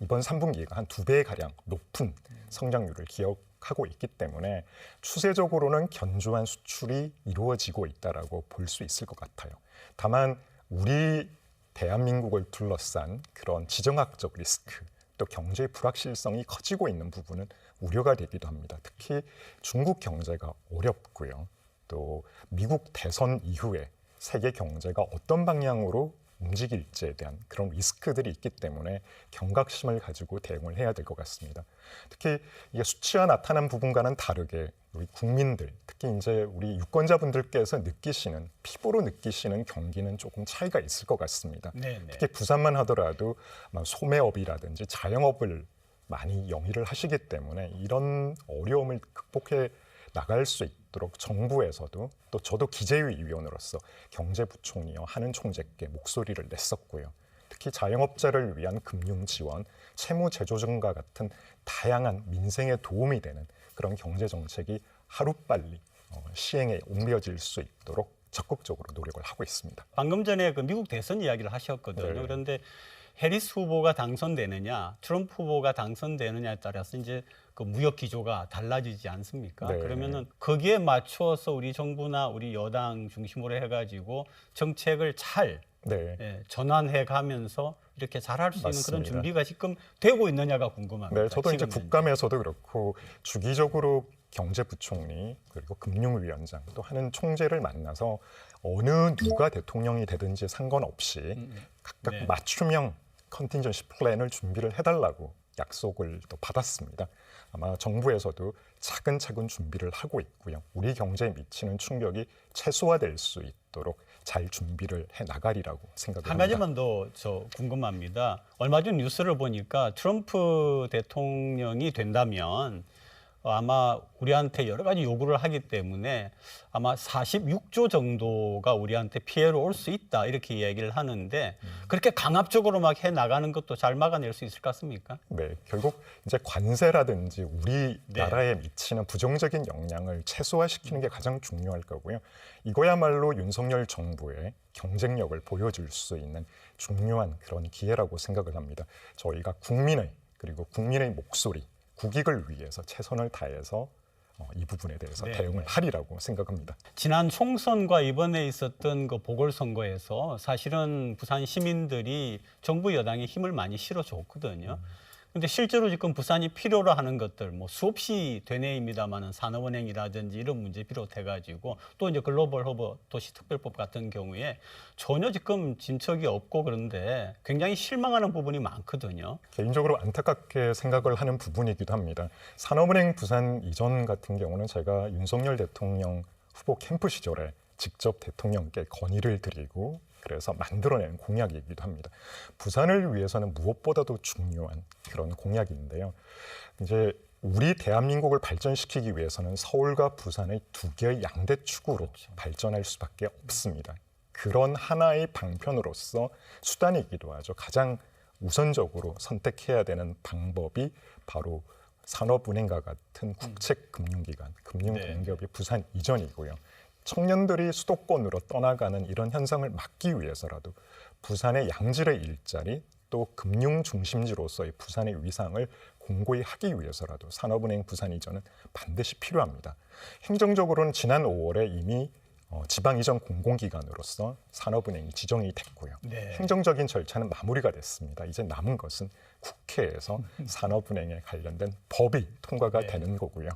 이번 3분기가 한 2배가량 높은 성장률을 기록하고 있기 때문에 추세적으로는 견조한 수출이 이루어지고 있다라고 볼 수 있을 것 같아요. 다만 우리 대한민국을 둘러싼 그런 지정학적 리스크 또 경제의 불확실성이 커지고 있는 부분은 우려가 되기도 합니다. 특히 중국 경제가 어렵고요. 또 미국 대선 이후에 세계 경제가 어떤 방향으로 움직일지에 대한 그런 리스크들이 있기 때문에 경각심을 가지고 대응을 해야 될 것 같습니다. 특히 이게 수치가 나타난 부분과는 다르게 우리 국민들, 특히 이제 우리 유권자분들께서 느끼시는 피부로 느끼시는 경기는 조금 차이가 있을 것 같습니다. 네. 특히 부산만 하더라도 소매업이라든지 자영업을 많이 영위를 하시기 때문에 이런 어려움을 극복해 나갈 수 있도록 정부에서도 또 저도 기재위 위원으로서 경제부총리와 하는 총재께 목소리를 냈었고요. 특히 자영업자를 위한 금융 지원, 채무 제조 증가 같은 다양한 민생에 도움이 되는 그런 경제 정책이 하루빨리 시행에 옮겨질 수 있도록 적극적으로 노력을 하고 있습니다. 방금 전에 그 미국 대선 이야기를 하셨거든요. 네. 그런데 해리스 후보가 당선되느냐, 트럼프 후보가 당선되느냐에 따라서 이제 그 무역 기조가 달라지지 않습니까? 네. 그러면은 거기에 맞추어서 우리 정부나 우리 여당 중심으로 해가지고 정책을 잘 네. 전환해 가면서 이렇게 잘할 수 있는 그런 맞습니다. 준비가 지금 되고 있느냐가 궁금합니다. 네, 저도 이제 지금 현재. 국감에서도 그렇고 주기적으로 경제부총리 그리고 금융위원장 또 하는 총재를 만나서 어느 누가 대통령이 되든지 상관없이 각각 네. 맞춤형 컨틴전시 플랜을 준비를 해달라고 약속을 또 받았습니다. 아마 정부에서도 차근차근 준비를 하고 있고요. 우리 경제에 미치는 충격이 최소화될 수 있도록 잘 준비를 해 나가리라고 생각을 한 합니다. 가지만 더 저 궁금합니다. 얼마 전 뉴스를 보니까 트럼프 대통령이 된다면 아마 우리한테 여러 가지 요구를 하기 때문에 아마 46조 정도가 우리한테 피해로 올 수 있다 이렇게 이야기를 하는데 그렇게 강압적으로 막 해 나가는 것도 잘 막아낼 수 있을 것 같습니까? 네, 결국 이제 관세라든지 우리나라에 미치는 부정적인 영향을 최소화시키는 게 가장 중요할 거고요. 이거야말로 윤석열 정부의 경쟁력을 보여줄 수 있는 중요한 그런 기회라고 생각을 합니다. 저희가 국민의 그리고 국민의 목소리, 국익을 위해서 최선을 다해서 이 부분에 대해서 네, 대응을 하리라고 생각합니다. 지난 총선과 이번에 있었던 그 보궐선거에서 사실은 부산 시민들이 정부 여당에 힘을 많이 실어줬거든요. 근데 실제로 지금 부산이 필요로 하는 것들 뭐 수없이 되뇌입니다만은 산업은행이라든지 이런 문제 비롯해가지고 또 이제 글로벌 허브 도시특별법 같은 경우에 전혀 지금 진척이 없고 그런데 굉장히 실망하는 부분이 많거든요. 개인적으로 안타깝게 생각을 하는 부분이기도 합니다. 산업은행 부산 이전 같은 경우는 제가 윤석열 대통령 후보 캠프 시절에 직접 대통령께 건의를 드리고 그래서 만들어낸 공약이기도 합니다. 부산을 위해서는 무엇보다도 중요한 그런 공약인데요. 이제 우리 대한민국을 발전시키기 위해서는 서울과 부산의 두 개의 양대축으로 발전할 수밖에 없습니다. 그런 하나의 방편으로서 수단이기도 하죠. 가장 우선적으로 선택해야 되는 방법이 바로 산업은행과 같은 국책금융기관, 금융공기업이 부산 이전이고요. 청년들이 수도권으로 떠나가는 이런 현상을 막기 위해서라도 부산의 양질의 일자리 또 금융 중심지로서의 부산의 위상을 공고히 하기 위해서라도 산업은행 부산 이전은 반드시 필요합니다. 행정적으로는 지난 5월에 이미 지방 이전 공공기관으로서 산업은행이 지정이 됐고요. 네. 행정적인 절차는 마무리가 됐습니다. 이제 남은 것은 국회에서 산업은행에 관련된 법이 통과가 되는 거고요.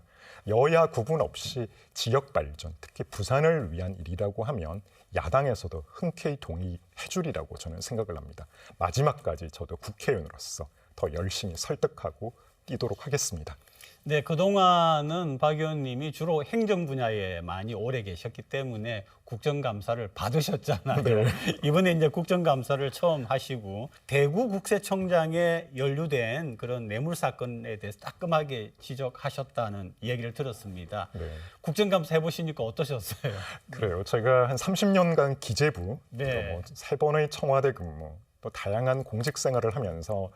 여야 구분 없이 지역 발전, 특히 부산을 위한 일이라고 하면 야당에서도 흔쾌히 동의해 주리라고 저는 생각을 합니다. 마지막까지 저도 국회의원으로서 더 열심히 설득하고 뛰도록 하겠습니다. 네, 그동안은 박 의원님이 주로 행정 분야에 많이 오래 계셨기 때문에 국정감사를 받으셨잖아요. 네. 이번에 이제 국정감사를 처음 하시고 대구 국세청장에 연루된 그런 뇌물 사건에 대해서 따끔하게 지적하셨다는 얘기를 들었습니다. 네. 국정감사 해보시니까 어떠셨어요? 그래요. 제가 한 30년간 기재부, 네. 3번의 청와대 근무, 또 다양한 공직 생활을 하면서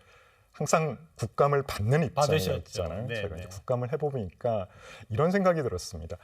항상 국감을 받는 받으셨죠. 입장이었잖아요. 네, 제가 네. 이제 국감을 해보니까 이런 생각이 들었습니다.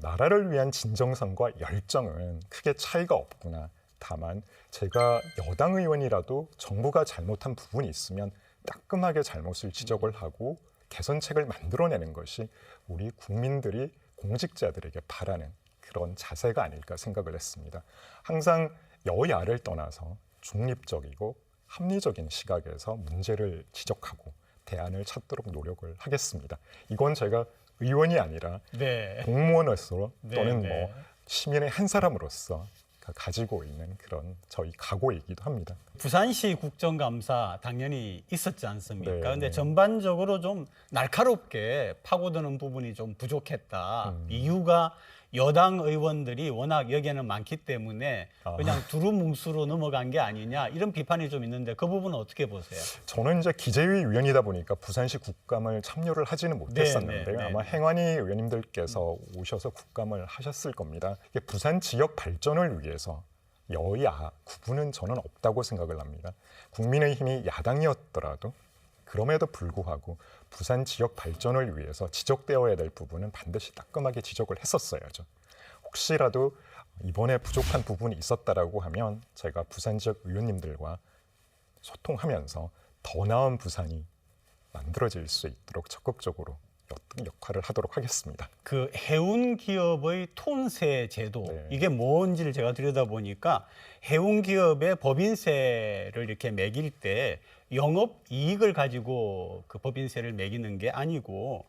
나라를 위한 진정성과 열정은 크게 차이가 없구나. 다만 제가 여당 의원이라도 정부가 잘못한 부분이 있으면 따끔하게 잘못을 지적을 하고 개선책을 만들어내는 것이 우리 국민들이 공직자들에게 바라는 그런 자세가 아닐까 생각을 했습니다. 항상 여야를 떠나서 중립적이고 합리적인 시각에서 문제를 지적하고 대안을 찾도록 노력을 하겠습니다. 이건 제가 의원이 아니라 네. 공무원으로서 네, 또는 네. 뭐 시민의 한 사람으로서 가지고 있는 그런 저희 각오이기도 합니다. 부산시 국정감사 당연히 있었지 않습니까? 네, 근데 네. 전반적으로 좀 날카롭게 파고드는 부분이 좀 부족했다. 이유가 여당 의원들이 워낙 여기에는 많기 때문에 그냥 두루뭉술로 넘어간 게 아니냐 이런 비판이 좀 있는데 그 부분은 어떻게 보세요? 저는 이제 기재위 위원이다 보니까 부산시 국감을 참여를 하지는 못했었는데요. 네. 아마 행안위 의원님들께서 오셔서 국감을 하셨을 겁니다. 이게 부산 지역 발전을 위해서 여야 구분은 저는 없다고 생각을 합니다. 국민의힘이 야당이었더라도 그럼에도 불구하고 부산 지역 발전을 위해서 지적되어야 될 부분은 반드시 따끔하게 지적을 했었어야죠. 혹시라도 이번에 부족한 부분이 있었다라고 하면 제가 부산 지역 의원님들과 소통하면서 더 나은 부산이 만들어질 수 있도록 적극적으로 역할을 하도록 하겠습니다. 그 해운 기업의 톤세 제도 네. 이게 뭔지를 제가 들여다보니까 해운 기업의 법인세를 이렇게 매길 때 영업 이익을 가지고 그 법인세를 매기는 게 아니고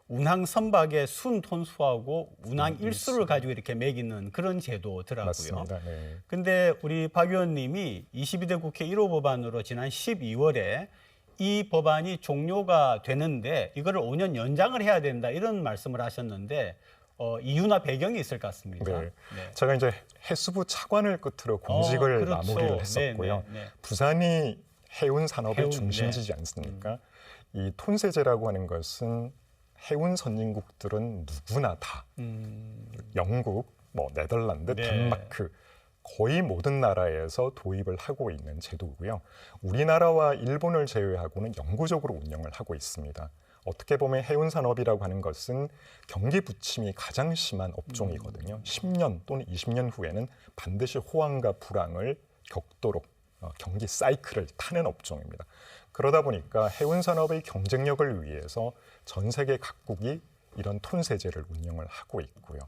운항 선박의 순 톤수하고 운항 일수를 가지고 이렇게 매기는 그런 제도더라고요. 맞습니다. 네. 근데 우리 박 의원님이 22대 국회 1호 법안으로 지난 12월에 이 법안이 종료가 되는데 이거를 5년 연장을 해야 된다 이런 말씀을 하셨는데 이유나 배경이 있을 것 같습니다. 네. 제가 이제 해수부 차관을 끝으로 공직을 그렇죠. 마무리를 했었고요. 네. 부산이 해운 산업의 해운, 중심지지 않습니까? 이 톤세제라고 하는 것은 해운 선진국들은 누구나 다 영국, 뭐 네덜란드, 네. 덴마크 거의 모든 나라에서 도입을 하고 있는 제도고요. 우리나라와 일본을 제외하고는 영구적으로 운영을 하고 있습니다. 어떻게 보면 해운 산업이라고 하는 것은 경기 부침이 가장 심한 업종이거든요. 10년 또는 20년 후에는 반드시 호황과 불황을 겪도록 경기 사이클을 타는 업종입니다. 그러다 보니까 해운 산업의 경쟁력을 위해서 전 세계 각국이 이런 톤세제를 운영을 하고 있고요.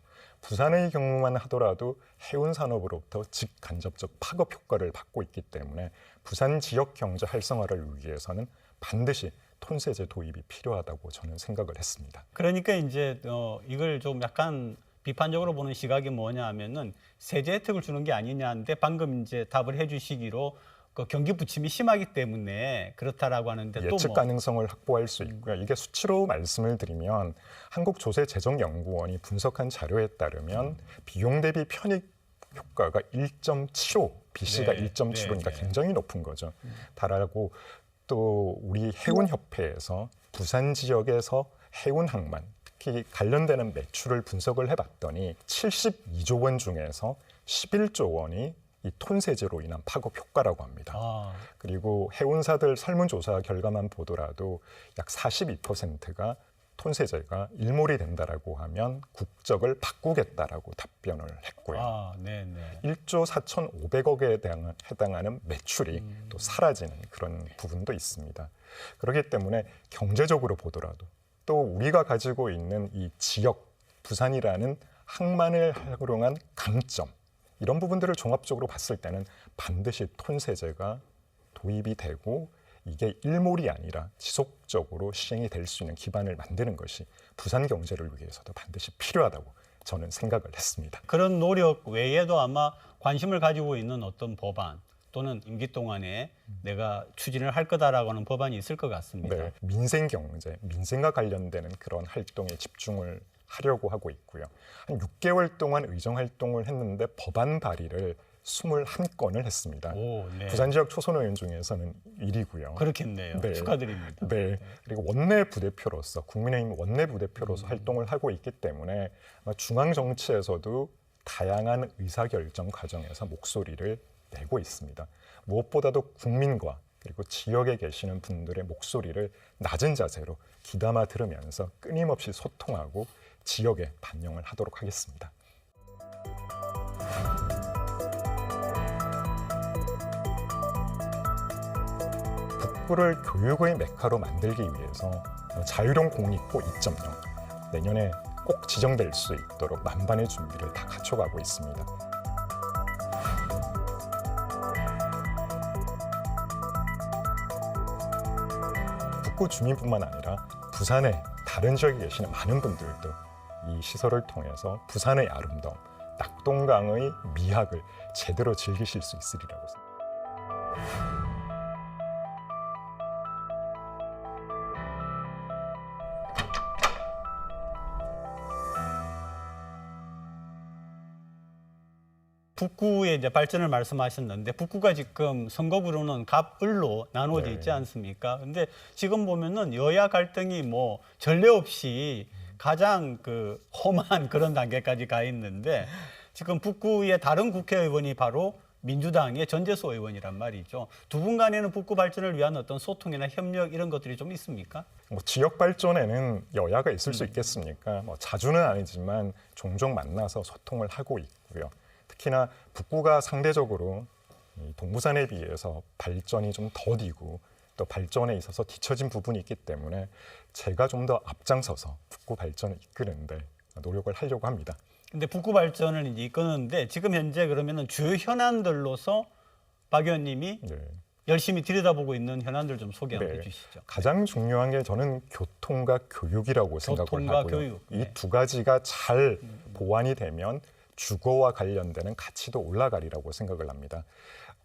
부산의 경우만 하더라도 해운 산업으로부터 직간접적 파급 효과를 받고 있기 때문에 부산 지역 경제 활성화를 위해서는 반드시 톤세제 도입이 필요하다고 저는 생각을 했습니다. 그러니까 이제 이걸 좀 약간 비판적으로 보는 시각이 뭐냐 하면은 세제 혜택을 주는 게 아니냐인데 방금 이제 답을 해주시기로 그 경기 부침이 심하기 때문에 그렇다라고 하는데 또 예측 뭐 가능성을 확보할 수 있고요. 이게 수치로 말씀을 드리면 한국조세재정연구원이 분석한 자료에 따르면 비용 대비 편익 효과가 1.75, BC가 네, 1.75니까 네, 네. 굉장히 높은 거죠. 다라고 또 우리 해운협회에서 부산 지역에서 해운항만 특히 관련되는 매출을 분석을 해봤더니 72조 원 중에서 11조 원이 이 톤세제로 인한 파급 효과라고 합니다. 그리고 해운사들 설문조사 결과만 보더라도 약 42%가 톤세제가 일몰이 된다라고 하면 국적을 바꾸겠다라고 답변을 했고요. 1조 4,500억에 해당하는 매출이 또 사라지는 그런 부분도 있습니다. 그렇기 때문에 경제적으로 보더라도 또 우리가 가지고 있는 이 지역 부산이라는 항만을 활용한 강점 이런 부분들을 종합적으로 봤을 때는 반드시 톤세제가 도입이 되고 이게 일몰이 아니라 지속적으로 시행이 될 수 있는 기반을 만드는 것이 부산 경제를 위해서도 반드시 필요하다고 저는 생각을 했습니다. 그런 노력 외에도 아마 관심을 가지고 있는 어떤 법안 또는 임기 동안에 내가 추진을 할 거다라고 하는 법안이 있을 것 같습니다. 네, 민생 경제, 민생과 관련되는 그런 활동에 집중을 하려고 하고 있고요. 한 6개월 동안 의정 활동을 했는데 법안 발의를 21건을 했습니다. 부산 지역 초선 의원 중에서는 1위고요. 그렇겠네요. 네. 축하드립니다. 네. 그리고 원내 부대표로서 국민의힘 원내 부대표로서 활동을 하고 있기 때문에 중앙 정치에서도 다양한 의사결정 과정에서 목소리를 내고 있습니다. 무엇보다도 국민과 그리고 지역에 계시는 분들의 목소리를 낮은 자세로 귀담아 들으면서 끊임없이 소통하고 지역에 반영을 하도록 하겠습니다. 북구를 교육의 메카로 만들기 위해서 자유형 공립고 2.0 내년에 꼭 지정될 수 있도록 만반의 준비를 다 갖춰가고 있습니다. 북구 주민뿐만 아니라 부산의 다른 지역에 계시는 많은 분들도 이 시설을 통해서 부산의 아름다움, 낙동강의 미학을 제대로 즐기실 수 있으리라고 생각합니다. 북구의 이제 발전을 말씀하셨는데 북구가 지금 선거구로는 갑을로 나누어져 네. 있지 않습니까? 근데 지금 보면은 여야 갈등이 뭐 전례 없이 가장 그 험한 그런 단계까지 가 있는데 지금 북구의 다른 국회의원이 바로 민주당의 전재수 의원이란 말이죠. 두 분 간에는 북구 발전을 위한 어떤 소통이나 협력 이런 것들이 좀 있습니까? 뭐 지역 발전에는 여야가 있을 수 있겠습니까? 뭐 자주는 아니지만 종종 만나서 소통을 하고 있고요. 특히나 북구가 상대적으로 이 동부산에 비해서 발전이 좀 더디고 또 발전에 있어서 뒤처진 부분이 있기 때문에 제가 좀 더 앞장서서 북구 발전을 이끄는데 노력을 하려고 합니다. 근데 북구 발전을 이제 이끄는데 지금 현재 그러면은 주요 현안들로서 박 의원님이 네. 열심히 들여다보고 있는 현안들 좀 소개 한번 네. 해주시죠. 가장 중요한 게 저는 교통과 교육이라고 생각을 교통과 하고요. 교육. 이 네. 두 가지가 잘 보완이 되면 주거와 관련되는 가치도 올라가리라고 생각을 합니다.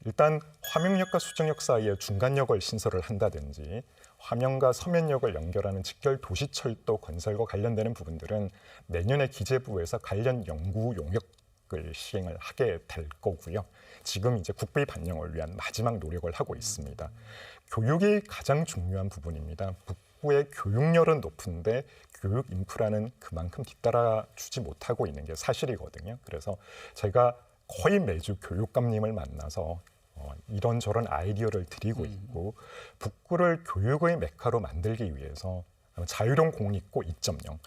일단 화명역과 수정역 사이에 중간역을 신설을 한다든지 화명과 서면역을 연결하는 직결 도시철도 건설과 관련되는 부분들은 내년에 기재부에서 관련 연구 용역을 시행을 하게 될 거고요. 지금 이제 국비 반영을 위한 마지막 노력을 하고 있습니다. 교육이 가장 중요한 부분입니다. 북구의 교육열은 높은데 교육 인프라는 그만큼 뒤따라주지 못하고 있는 게 사실이거든요. 그래서 제가 거의 매주 교육감님을 만나서 이런저런 아이디어를 드리고 있고 북구를 교육의 메카로 만들기 위해서 자유로운 공립고 2.0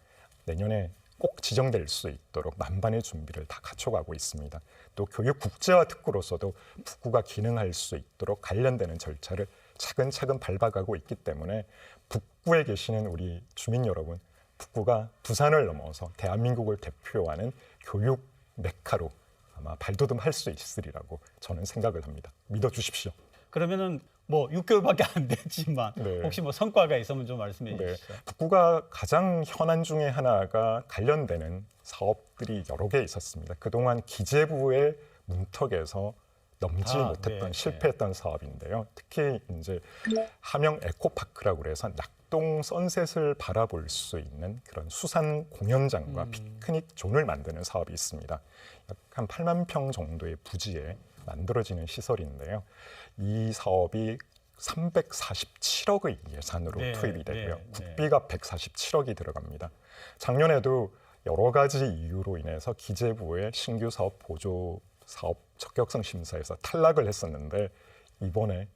내년에 꼭 지정될 수 있도록 만반의 준비를 다 갖춰가고 있습니다. 또 교육 국제화 특구로서도 북구가 기능할 수 있도록 관련되는 절차를 차근차근 밟아가고 있기 때문에 북구에 계시는 우리 주민 여러분, 북구가 부산을 넘어서 대한민국을 대표하는 교육 메카로 아마 발돋움할 수 있으리라고 저는 생각을 합니다. 믿어주십시오. 그러면은 뭐 6개월밖에 안 됐지만 네. 혹시 뭐 성과가 있으면 좀 말씀해 네, 주시죠. 북구가 가장 현안 중에 하나가 관련되는 사업들이 여러 개 있었습니다. 그동안 기재부의 문턱에서 넘지 못했던 실패했던 사업인데요. 특히 이제 함영 에코파크라고 그래서 낙동 선셋을 바라볼 수 있는 그런 수산 공연장과 피크닉 존을 만드는 사업이 있습니다. 약 한 8만 평 정도의 부지에 만들어지는 시설인데요. 이 사업이 347억의 예산으로 투입이 되고요. 국비가 147억이 들어갑니다. 작년에도 여러 가지 이유로 인해서 기재부의 신규 사업 보조 사업 적격성 심사에서 탈락을 했었는데 이번에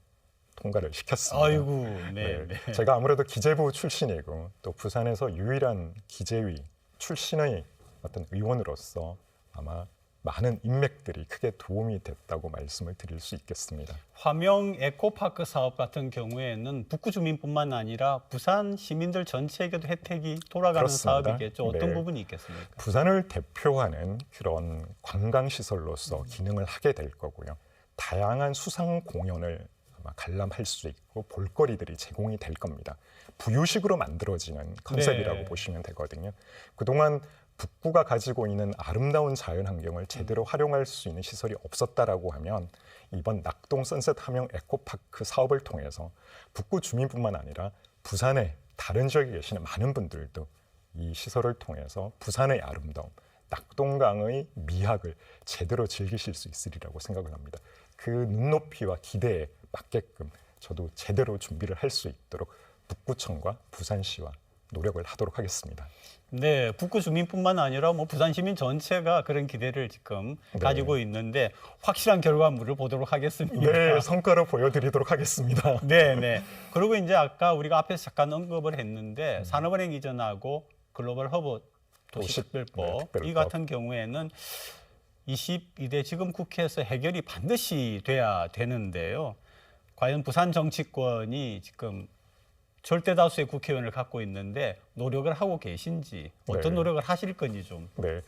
통과를 시켰습니다. 아이고, 네. 제가 아무래도 기재부 출신이고 또 부산에서 유일한 기재위 출신의 어떤 의원으로서 아마 많은 인맥들이 크게 도움이 됐다고 말씀을 드릴 수 있겠습니다. 화명 에코파크 사업 같은 경우에는 북구 주민뿐만 아니라 부산 시민들 전체에게도 혜택이 돌아가는 그렇습니다. 사업이겠죠. 어떤 네. 부분이 있겠습니까? 부산을 대표하는 그런 관광시설로서 기능을 하게 될 거고요. 다양한 수상 공연을 아마 관람할 수 있고 볼거리들이 제공이 될 겁니다. 부유식으로 만들어지는 컨셉이라고 네. 보시면 되거든요. 그동안 북구가 가지고 있는 아름다운 자연 환경을 제대로 활용할 수 있는 시설이 없었다라고 하면 이번 낙동 선셋 함영 에코파크 사업을 통해서 북구 주민뿐만 아니라 부산의 다른 지역에 계시는 많은 분들도 이 시설을 통해서 부산의 아름다움, 낙동강의 미학을 제대로 즐기실 수 있으리라고 생각을 합니다. 그 눈높이와 기대에 맞게끔 저도 제대로 준비를 할 수 있도록 북구청과 부산시와 노력을 하도록 하겠습니다. 네, 북구 주민뿐만 아니라 뭐 부산 시민 전체가 그런 기대를 지금 가지고 있는데 확실한 결과물을 보도록 하겠습니다. 네, 성과로 보여드리도록 하겠습니다. 네. 그리고 이제 아까 우리가 앞에서 잠깐 언급을 했는데 산업은행 이전하고 글로벌 허브 도시특별법 특별법. 이 같은 경우에는 22대 지금 국회에서 해결이 반드시 돼야 되는데요. 과연 부산 정치권이 지금 절대 다수의 국회의원을 갖고 있는데 노력을 하고 계신지 어떤 네. 노력을 하실 건지 좀. 네,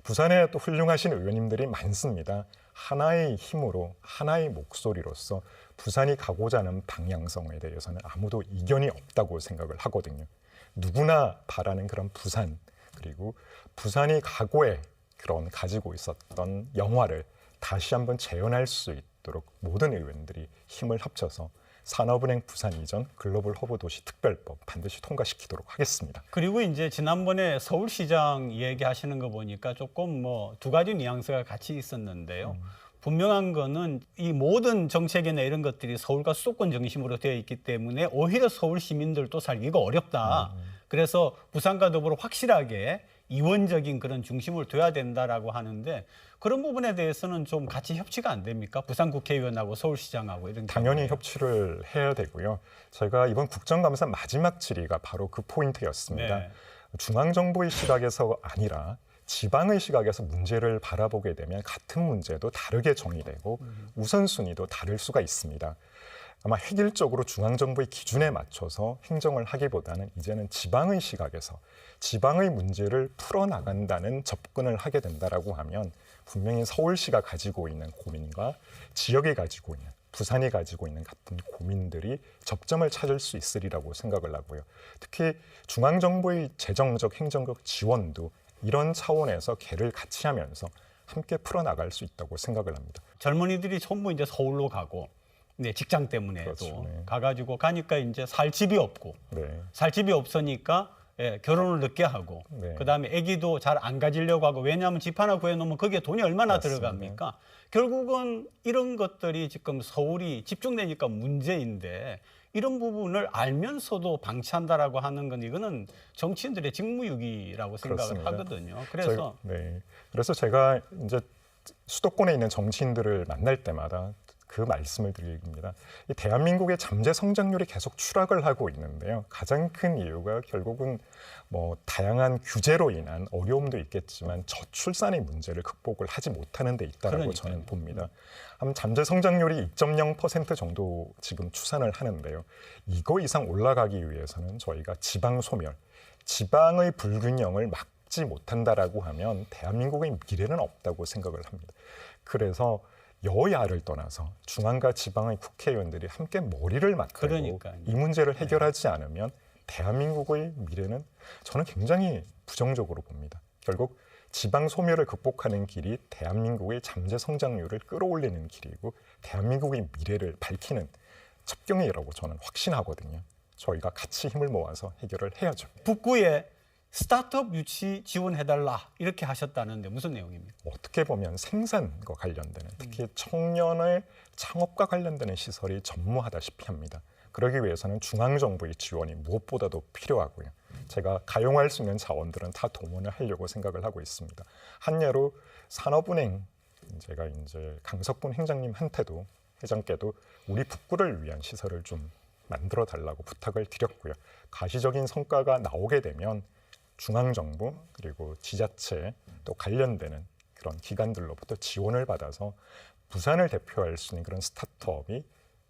부산에 또 훌륭하신 의원님들이 많습니다. 하나의 힘으로 하나의 목소리로서 부산이 가고자 하는 방향성에 대해서는 아무도 이견이 없다고 생각을 하거든요. 누구나 바라는 그런 부산 그리고 부산이 과거에 그런 가지고 있었던 영화를 다시 한번 재현할 수 있도록 모든 의원들이 힘을 합쳐서 산업은행 부산 이전 글로벌 허브 도시 특별법 반드시 통과시키도록 하겠습니다. 그리고 이제 지난번에 서울시장 얘기하시는 거 보니까 조금 뭐 두 가지 뉘앙스가 같이 있었는데요. 분명한 거는 이 모든 정책이나 이런 것들이 서울과 수도권 중심으로 되어 있기 때문에 오히려 서울 시민들도 살기가 어렵다. 그래서 부산과 더불어 확실하게 이원적인 그런 중심을 둬야 된다라고 하는데 그런 부분에 대해서는 좀 같이 협치가 안 됩니까? 부산 국회의원하고 서울시장하고 이런 당연히 경우에. 협치를 해야 되고요. 제가 이번 국정감사 마지막 질의가 바로 그 포인트였습니다. 네. 중앙정부의 시각에서 아니라 지방의 시각에서 문제를 바라보게 되면 같은 문제도 다르게 정의되고 우선순위도 다를 수가 있습니다. 아마 획일적으로 중앙정부의 기준에 맞춰서 행정을 하기보다는 이제는 지방의 시각에서 지방의 문제를 풀어나간다는 접근을 하게 된다라고 하면 분명히 서울시가 가지고 있는 고민과 지역이 가지고 있는 부산이 가지고 있는 같은 고민들이 접점을 찾을 수 있으리라고 생각을 하고요. 특히 중앙정부의 재정적, 행정적 지원도 이런 차원에서 개를 같이 하면서 함께 풀어나갈 수 있다고 생각을 합니다. 젊은이들이 전부 이제 서울로 가고, 네, 직장 때문에도 그렇죠, 네. 가가지고 가니까 이제 살 집이 없고, 네. 살 집이 없으니까 예, 결혼을 늦게 하고, 네. 그다음에 아기도 잘 안 가지려고 하고, 왜냐하면 집 하나 구해놓으면 거기에 돈이 얼마나 맞습니다. 들어갑니까? 결국은 이런 것들이 지금 서울이 집중되니까 문제인데, 이런 부분을 알면서도 방치한다라고 하는 건 이거는 정치인들의 직무유기라고 생각을 그렇습니다. 하거든요. 그래서 그래서 제가 이제 수도권에 있는 정치인들을 만날 때마다 그 말씀을 드립니다. 이 대한민국의 잠재 성장률이 계속 추락을 하고 있는데요. 가장 큰 이유가 결국은 뭐 다양한 규제로 인한 어려움도 있겠지만 저출산의 문제를 극복을 하지 못하는 데 있다라고 그러니까요. 저는 봅니다. 잠재 성장률이 2.0% 정도 지금 추산을 하는데요. 이거 이상 올라가기 위해서는 저희가 지방 소멸, 지방의 불균형을 막지 못한다라고 하면 대한민국의 미래는 없다고 생각을 합니다. 그래서 여야를 떠나서 중앙과 지방의 국회의원들이 함께 머리를 맞대고 그러니까요. 이 문제를 해결하지 않으면 대한민국의 미래는 저는 굉장히 부정적으로 봅니다. 결국 지방 소멸을 극복하는 길이 대한민국의 잠재 성장률을 끌어올리는 길이고 대한민국의 미래를 밝히는 첩경이라고 저는 확신하거든요. 저희가 같이 힘을 모아서 해결을 해야죠. 북구에 스타트업 유치 지원해달라 이렇게 하셨다는데 무슨 내용입니까? 어떻게 보면 생산과 관련되는 특히 청년의 창업과 관련되는 시설이 전무하다시피 합니다. 그러기 위해서는 중앙정부의 지원이 무엇보다도 필요하고요. 제가 가용할 수 있는 자원들은 다 동원을 하려고 생각을 하고 있습니다. 한 예로 산업은행 제가 이제 강석군 회장께도 우리 북구를 위한 시설을 좀 만들어 달라고 부탁을 드렸고요. 가시적인 성과가 나오게 되면 중앙정부 그리고 지자체 또 관련되는 그런 기관들로부터 지원을 받아서 부산을 대표할 수 있는 그런 스타트업이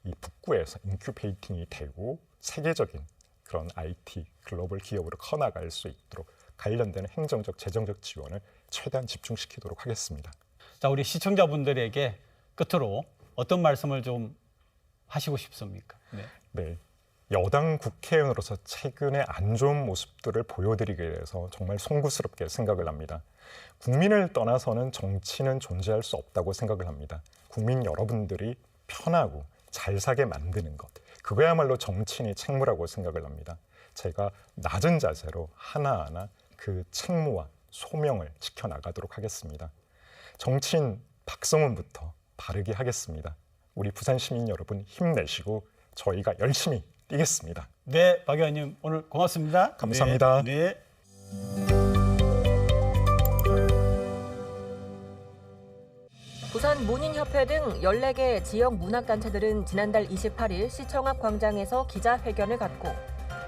이 북구에서 인큐베이팅이 되고 세계적인 그런 IT 글로벌 기업으로 커나갈 수 있도록 관련되는 행정적, 재정적 지원을 최대한 집중시키도록 하겠습니다. 자, 우리 시청자분들에게 끝으로 어떤 말씀을 좀 하시고 싶습니까? 네. 여당 국회의원으로서 최근에 안 좋은 모습들을 보여드리게 돼서 정말 송구스럽게 생각을 합니다. 국민을 떠나서는 정치는 존재할 수 없다고 생각을 합니다. 국민 여러분들이 편하고 잘 사게 만드는 것, 그거야말로 정치인의 책무라고 생각을 합니다. 제가 낮은 자세로 하나하나 그 책무와 소명을 지켜나가도록 하겠습니다. 정치인 박성훈부터 바르게 하겠습니다. 우리 부산 시민 여러분 힘내시고 저희가 열심히 뛰겠습니다. 네, 박 의원님 오늘 고맙습니다. 감사합니다. 네. 부산 문인협회 등 14개 지역 문학단체들은 지난달 28일 시청 앞 광장에서 기자회견을 갖고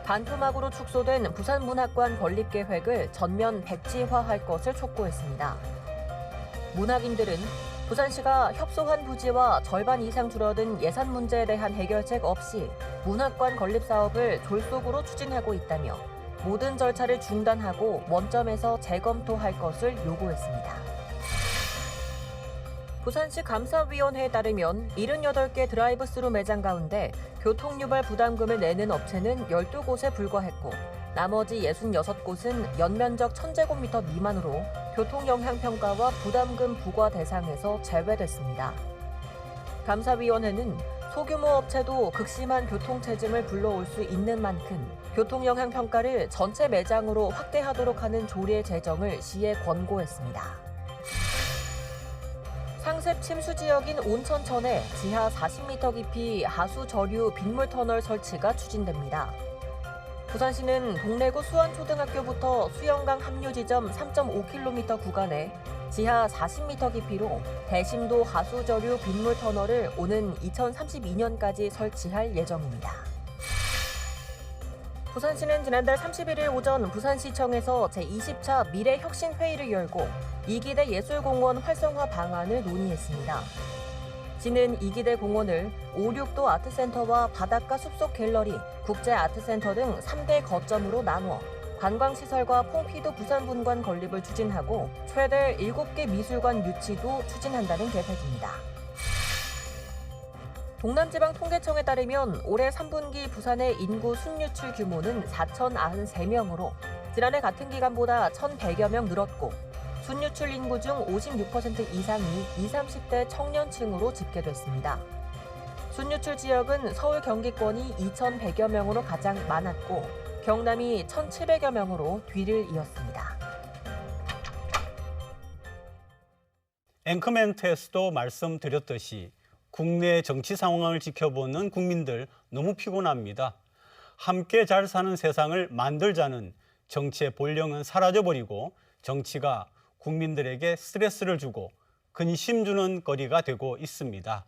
반토막으로 축소된 부산문학관 건립계획을 전면 백지화할 것을 촉구했습니다. 문학인들은 부산시가 협소한 부지와 절반 이상 줄어든 예산 문제에 대한 해결책 없이 문학관 건립 사업을 졸속으로 추진하고 있다며 모든 절차를 중단하고 원점에서 재검토할 것을 요구했습니다. 부산시 감사위원회에 따르면 78개 드라이브스루 매장 가운데 교통유발 부담금을 내는 업체는 12곳에 불과했고 나머지 66곳은 연면적 1000제곱미터 미만으로 교통영향평가와 부담금 부과 대상에서 제외됐습니다. 감사위원회는 소규모 업체도 극심한 교통체증을 불러올 수 있는 만큼 교통영향평가를 전체 매장으로 확대하도록 하는 조례 제정을 시에 권고했습니다. 상습 침수 지역인 온천천에 지하 40m 깊이 하수 저류 빗물 터널 설치가 추진됩니다. 부산시는 동래구 수원초등학교부터 수영강 합류 지점 3.5km 구간에 지하 40m 깊이로 대심도 하수 저류 빗물 터널을 오는 2032년까지 설치할 예정입니다. 부산시는 지난달 31일 오전 부산시청에서 제20차 미래혁신회의를 열고 2기대 예술공원 활성화 방안을 논의했습니다. 시는 2기대 공원을 5, 6도 아트센터와 바닷가 숲속 갤러리, 국제아트센터 등 3대 거점으로 나누어 관광시설과 퐁피도 부산분관 건립을 추진하고 최대 7개 미술관 유치도 추진한다는 계획입니다. 동남지방통계청에 따르면 올해 3분기 부산의 인구 순유출 규모는 4,093명으로 지난해 같은 기간보다 1,100여 명 늘었고 순유출 인구 중 56% 이상이 20, 30대 청년층으로 집계됐습니다. 순유출 지역은 서울 경기권이 2,100여 명으로 가장 많았고 경남이 1,700여 명으로 뒤를 이었습니다. 앵커멘트에서도 말씀드렸듯이 국내 정치 상황을 지켜보는 국민들 너무 피곤합니다. 함께 잘 사는 세상을 만들자는 정치의 본령은 사라져버리고 정치가 국민들에게 스트레스를 주고 근심 주는 거리가 되고 있습니다.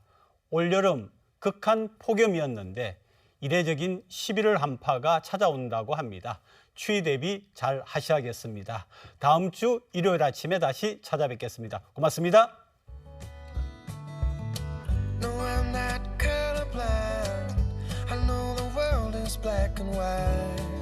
올여름 극한 폭염이었는데 이례적인 11월 한파가 찾아온다고 합니다. 추위 대비 잘 하셔야겠습니다. 다음 주 일요일 아침에 다시 찾아뵙겠습니다. 고맙습니다. No, I'm not colorblind. I know the world is black and white.